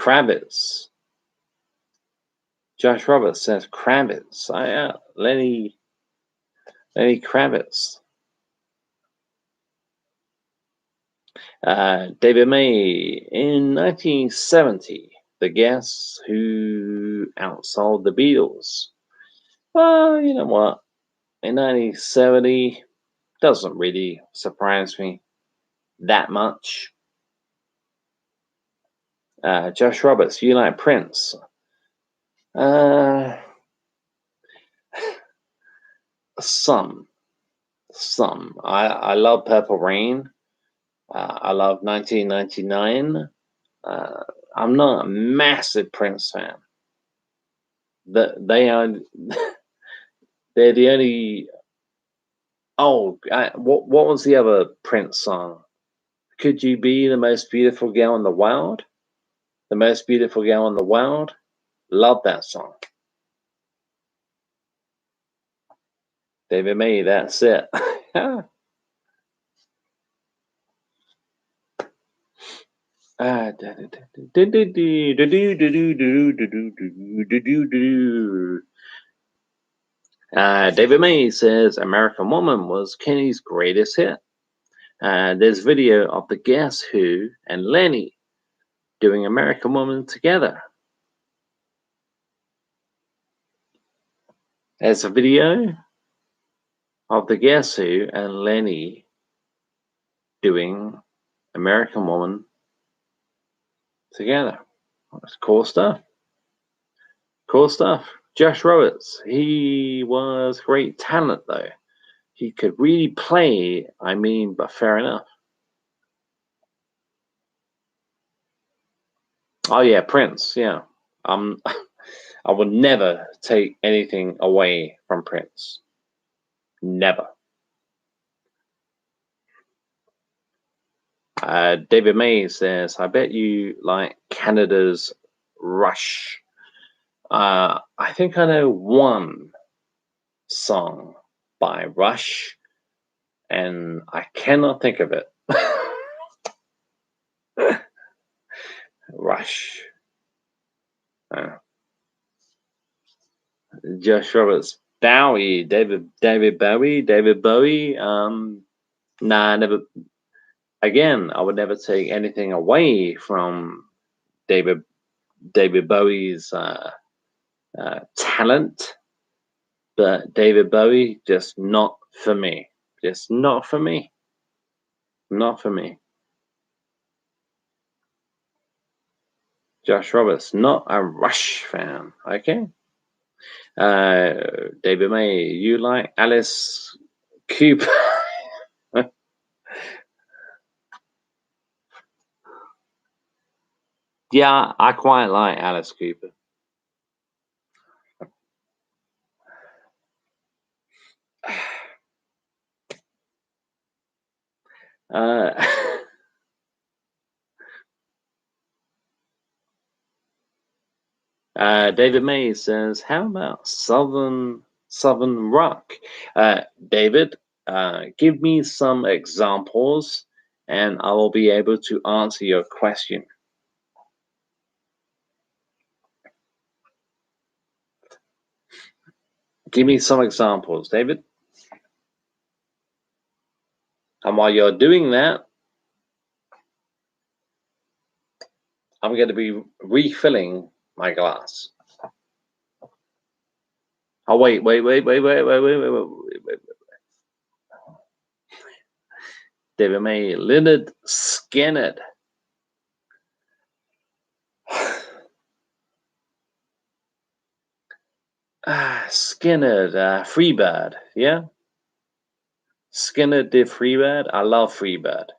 Kravitz. Josh Roberts says Kravitz. Lenny Kravitz. David May. In 1970, the Guess Who outsold the Beatles. Well, you know what? In 1970, doesn't really surprise me that much. Josh Roberts, you like Prince? Some. I love Purple Rain. I love 1999. I'm not a massive Prince fan. They're the only. Oh, what was the other Prince song? Could you be the most beautiful girl in the world? The most beautiful girl in the world. Love that song. David May, that's it. David May says American Woman was Kenny's greatest hit. There's video of the Guess Who and Lenny doing American Woman together. There's a video of the Guess Who and Lenny doing American Woman together. That's cool stuff. Cool stuff. Josh Roberts, he was great talent though. He could really play, but fair enough. Oh yeah, Prince, yeah. I would never take anything away from Prince. Never. David May says, I bet you like Canada's Rush. I think I know one song by Rush, and I cannot think of it. Rush. Josh Roberts. Bowie. David Bowie. Nah, never. Again, I would never take anything away from David Bowie's talent, but David Bowie, just not for me. Just not for me. Not for me. Josh Roberts, not a Rush fan. Okay. David May, you like Alice Cooper? Yeah, I quite like Alice Cooper. David May says, "How about Southern rock?" David, give me some examples, and I will be able to answer your question. Give me some examples, David. And while you're doing that, I'm going to be refilling my glass. Oh, wait. David May, Lynyrd Skynyrd. Skynyrd, Freebird, yeah? Skynyrd did Freebird. I love Freebird.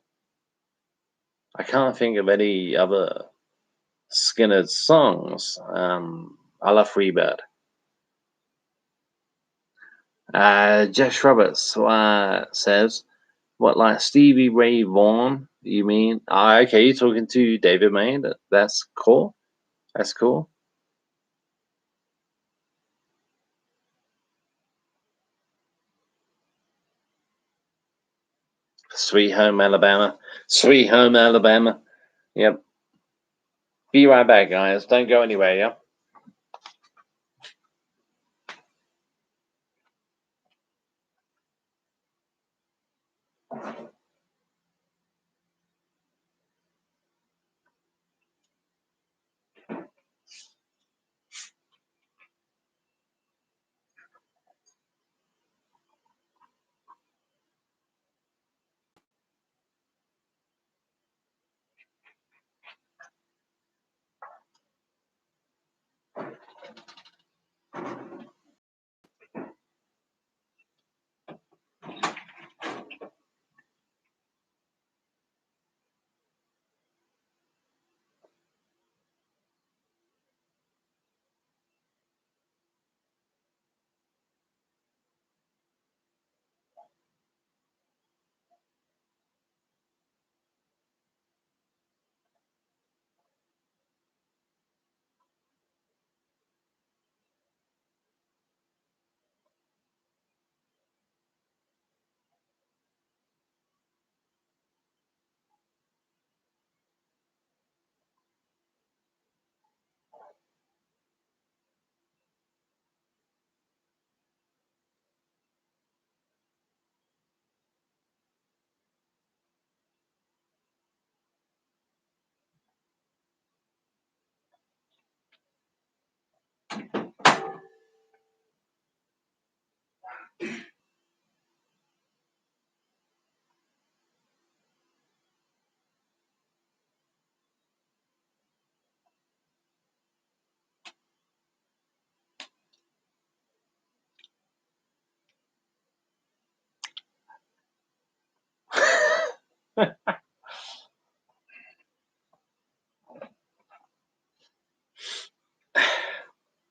I can't think of any other Skynyrd songs. I love Freebird. Josh Roberts says, what, like Stevie Ray Vaughan, you mean? Okay, you're talking to David May. That's cool. That's cool. Sweet Home Alabama. Sweet Home Alabama. Yep. Be right back, guys. Don't go anywhere, yeah?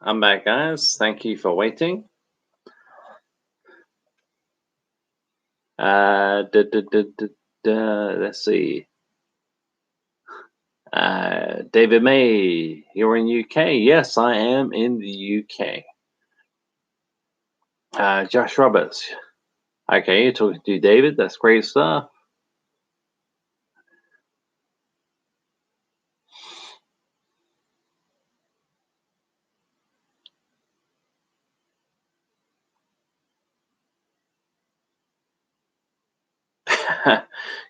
I'm back, guys. Thank you for waiting. Let's see. David May, you're in UK. Yes, I am in the UK. Josh Roberts. Okay, you're talking to David. That's great stuff.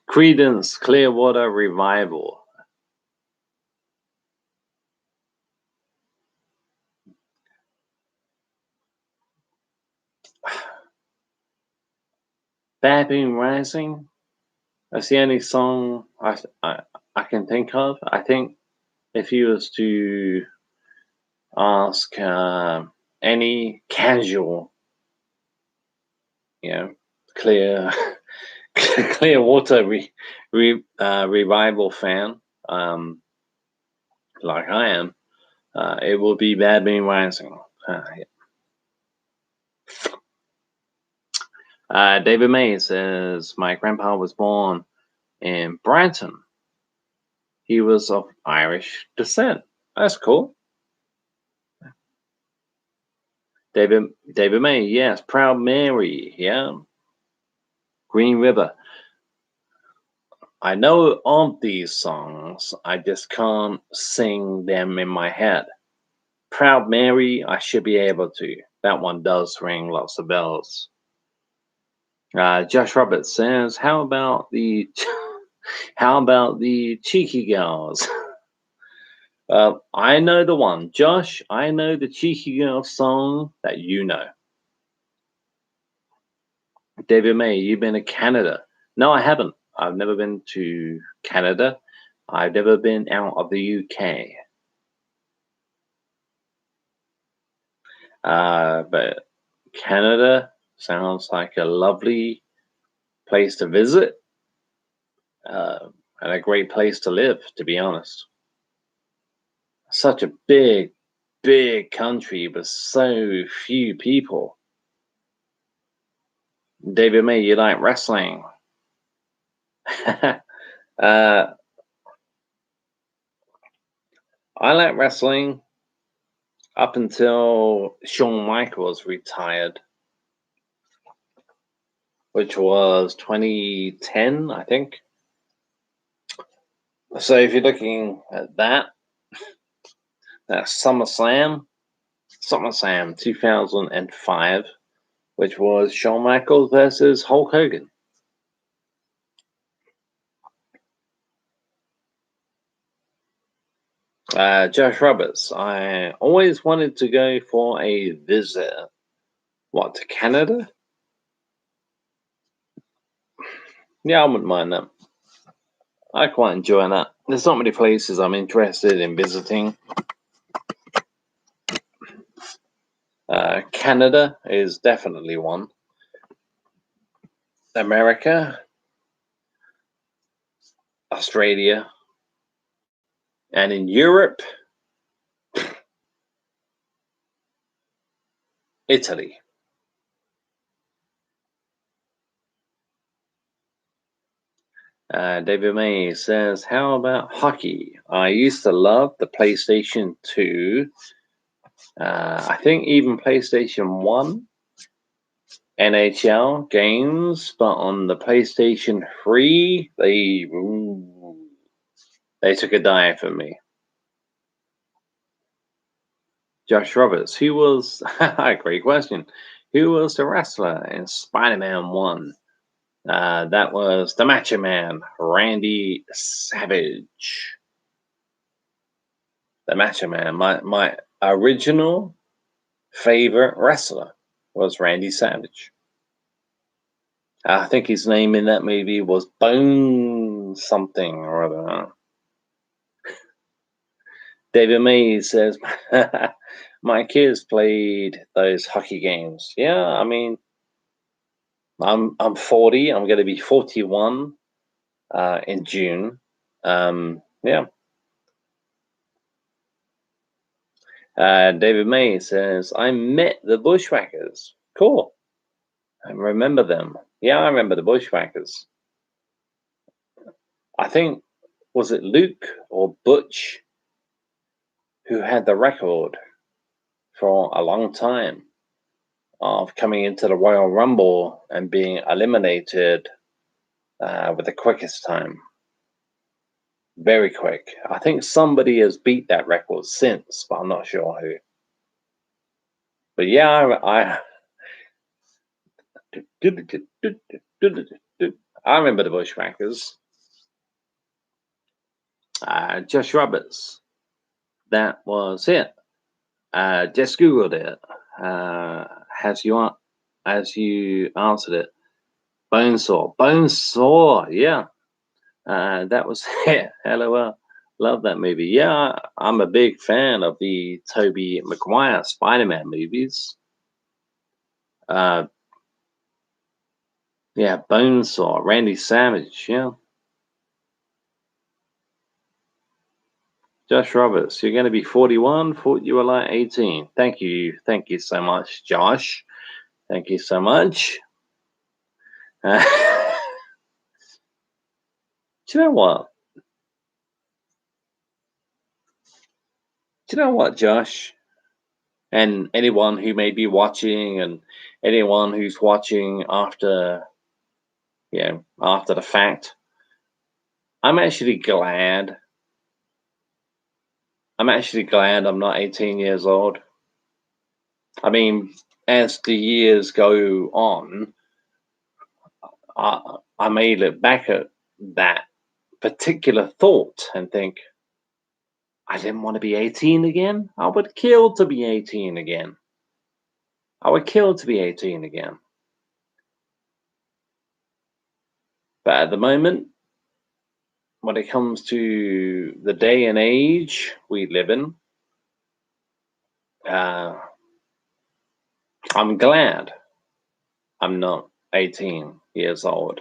Creedence Clearwater Revival. Baboon Rising. That's the only song I can think of. I think if you was to ask any casual, clear Clearwater Revival fan, like I am, it will be Baboon Rising. David May says, my grandpa was born in Brighton. He was of Irish descent. That's cool. David May, yes. Proud Mary, yeah. Green River. I know of these songs, I just can't sing them in my head. Proud Mary, I should be able to. That one does ring lots of bells. Josh Roberts says, "How about the Cheeky Girls?" I know the one, Josh. I know the Cheeky Girls song that you know. David May, you've been to Canada? No, I haven't. I've never been to Canada. I've never been out of the UK. But Canada sounds like a lovely place to visit and a great place to live, to be honest. Such a big country with so few people. David May, you like wrestling? I like wrestling up until Shawn Michaels retired, which was 2010, I think. So if you're looking at that, SummerSlam 2005, which was Shawn Michaels versus Hulk Hogan. Josh Roberts, I always wanted to go for a visit. What, to Canada? Yeah, I wouldn't mind that. I quite enjoy that. There's not many places I'm interested in visiting. Canada is definitely one. America, Australia, and in Europe, Italy. David May says, how about hockey? I used to love the PlayStation 2. I think even PlayStation 1 NHL games, but on the PlayStation 3, they took a dive for me. Josh Roberts, who was, great question, who was the wrestler in Spider-Man 1? That was the Macho Man, Randy Savage. The Macho Man, my original favorite wrestler was Randy Savage. I think his name in that movie was Bone something or other. David May says, my kids played those hockey games. Yeah, I mean, I'm 40. I'm going to be 41 in June. Yeah. David May says, I met the Bushwhackers. Cool. I remember them. Yeah, I remember the Bushwhackers. I think, was it Luke or Butch who had the record for a long time of coming into the Royal Rumble and being eliminated with the quickest time? Very quick. I think somebody has beat that record since, but I'm not sure who. But yeah, I remember the Bushwhackers. Josh Roberts. That was it. Just Googled it. As you answered it. Bonesaw. Bonesaw, yeah. That was it. LOL. Love that movie. Yeah, I'm a big fan of the Tobey Maguire Spider-Man movies. Yeah, Bonesaw, Randy Savage, yeah. Josh Roberts, you're going to be 41. Thought you were like 18. Thank you so much, Josh. Thank you so much. Do you know what? Do you know what, Josh? And anyone who may be watching, and anyone who's watching after, after the fact, I'm actually glad. I'm actually glad I'm not 18 years old. I mean, as the years go on, I may look back at that particular thought and think, I didn't want to be 18 again. I would kill to be 18 again. I would kill to be 18 again. But at the moment, when it comes to the day and age we live in, I'm glad I'm not 18 years old.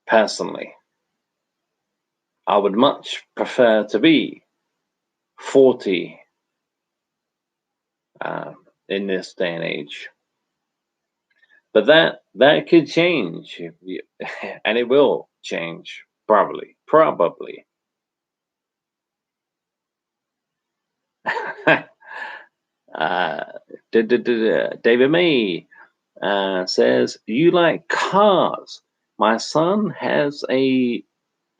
Personally, I would much prefer to be 40 in this day and age. But that could change, and it will change probably. David May says, you like cars. My son has a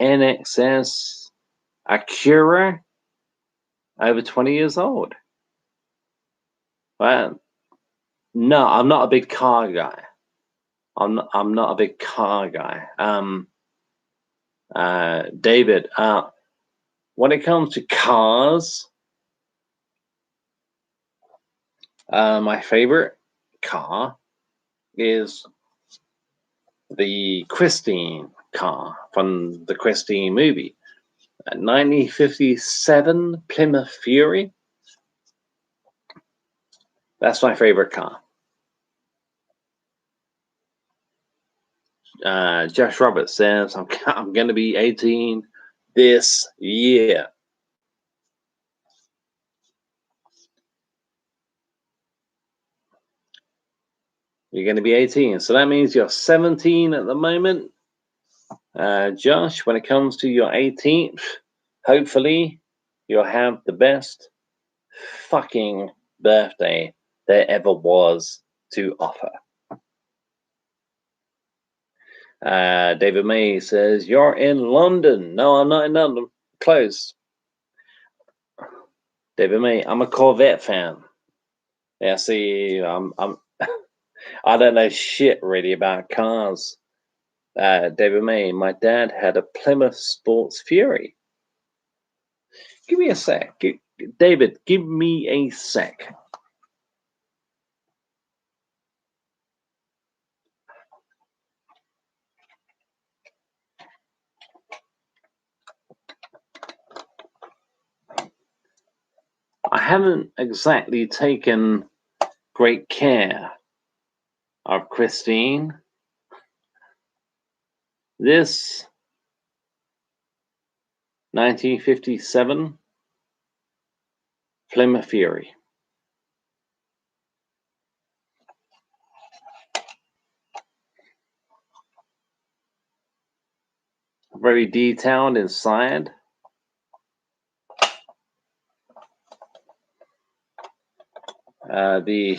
NXS Acura Over 20 years old. Well, no, I'm not a big car guy. I'm not a big car guy. David, when it comes to cars, my favorite car is the Christine car from the Christine movie. A 1957 Plymouth Fury. That's my favorite car. Josh Roberts says, I'm going to be 18 this year. You're going to be 18. So that means you're 17 at the moment. Josh, when it comes to your 18th, hopefully you'll have the best fucking birthday there ever was to offer. David May says, you're in London. No, I'm not in London. Close. David May, I'm a Corvette fan. Yeah, see, I don't know shit really about cars. David May, my dad had a Plymouth Sports Fury. Give me a sec. David, give me a sec. I haven't exactly taken great care of Christine. This 1957 Plymouth Fury. Very detailed inside. The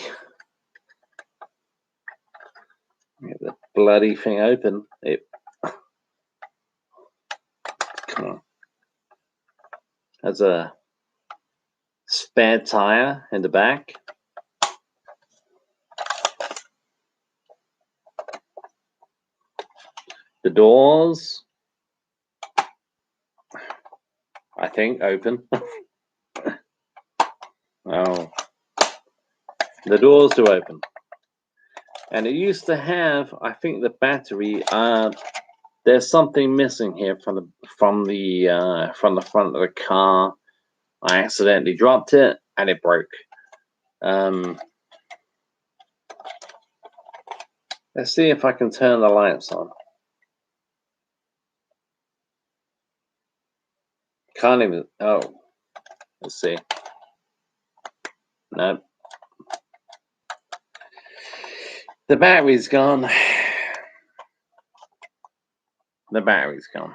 bloody thing open. Come on. Has a spare tire in the back. The doors, I think, open. Oh, the doors do open. And it used to have, I think, the battery. There's something missing here from the front of the car. I accidentally dropped it and it broke. Let's see if I can turn the lights on. Can't even. Oh, let's see. No, the battery's gone. The battery's gone.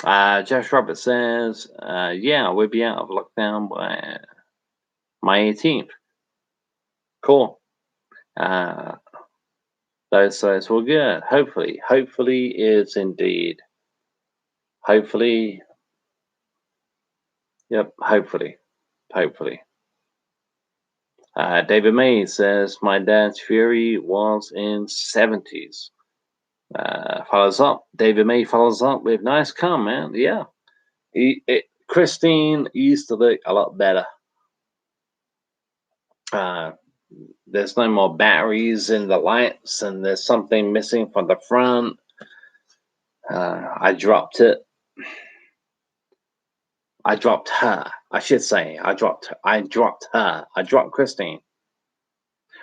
Josh Roberts says, yeah, we'll be out of lockdown by my 18th. Cool. Those sites will good. Hopefully is indeed. Hopefully. Yep, hopefully. David May says, my dad's Fury was in 70s. Follows up. David May follows up with, nice car, man. Yeah. Christine used to look a lot better. There's no more batteries in the lights, and there's something missing from the front. I dropped it. I dropped her. I should say I dropped her. I dropped Christine.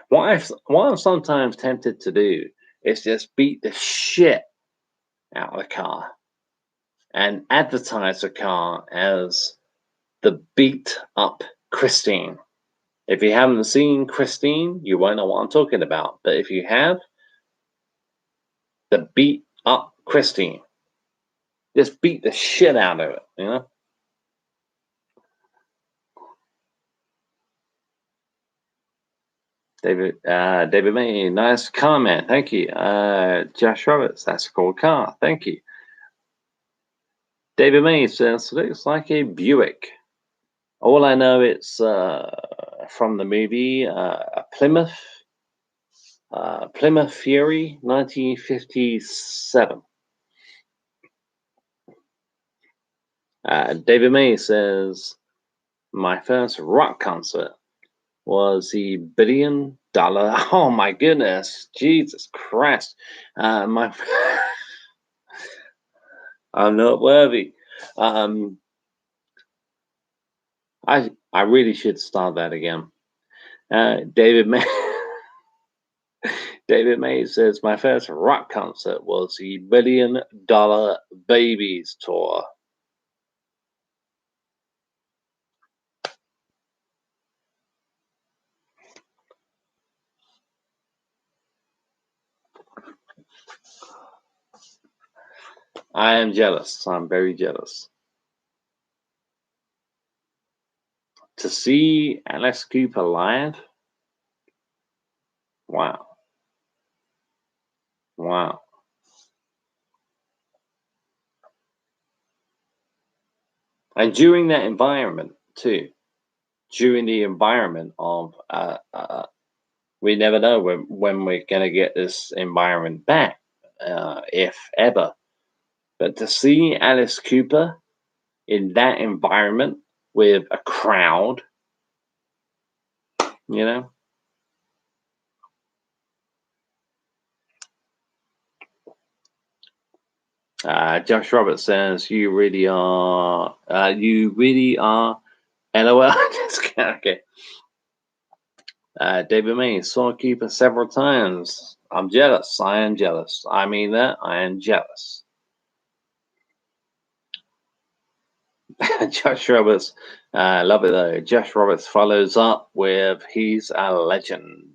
What I'm sometimes tempted to do is just beat the shit out of the car and advertise the car as the beat up Christine. If you haven't seen Christine, you won't know what I'm talking about. But if you have, the beat up Christine. Just beat the shit out of it, you know? David May, nice comment. Thank you. Josh Roberts, that's a cool car. Thank you. David May says, looks like a Buick. All I know it's from the movie Plymouth Fury, 1957. David May says, my first rock concert was the $1 billion. Oh my goodness, Jesus Christ! I'm not worthy. I really should start that again. David May. David May says, my first rock concert was the $1 Billion Babies tour. I am jealous. I'm very jealous. To see Alice Cooper live? Wow. Wow. And during that environment, too. During the environment of, we never know when we're going to get this environment back, if ever. But to see Alice Cooper in that environment with a crowd, you know, Josh Roberts says, you really are, LOL. Okay. David May saw Cooper several times. I'm jealous. I am jealous. I mean that. I am jealous. Josh Roberts, love it though. Josh Roberts follows up with, he's a legend.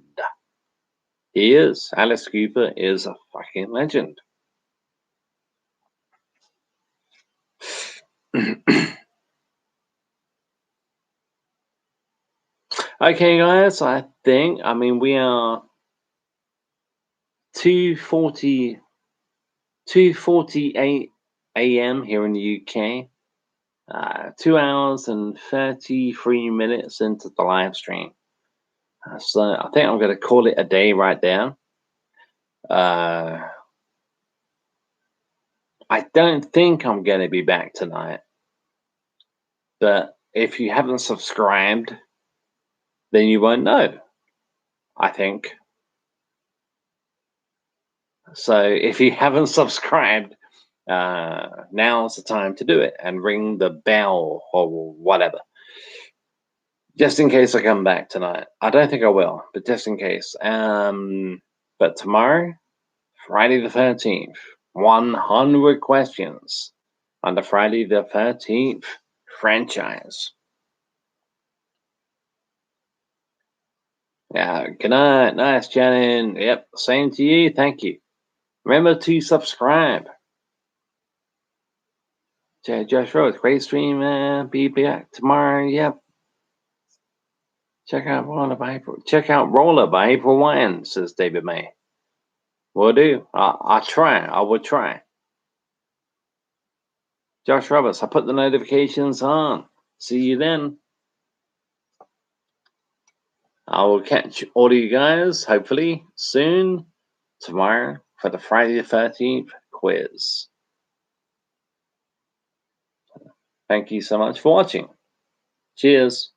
He is. Alice Cooper is a fucking legend. Okay, guys, I mean, we are 2:48 a.m. here in the UK. 2 hours and 33 minutes into the live stream. So I think I'm going to call it a day right there. I don't think I'm going to be back tonight. But if you haven't subscribed, then you won't know, I think. So if you haven't subscribed, now's the time to do it and ring the bell or whatever. Just in case I come back tonight. I don't think I will, but just in case. But tomorrow, Friday the 13th, 100 questions on the Friday the 13th franchise. Yeah, good night. Nice chatting. Yep, same to you. Thank you. Remember to subscribe. Josh Rose, great stream. Be back tomorrow. Yep. Check out Roller by April Wine, says David May. Will do. I'll try. I will try. Josh Roberts, I put the notifications on. See you then. I will catch all of you guys, hopefully, soon, tomorrow, for the Friday the 13th quiz. Thank you so much for watching. Cheers.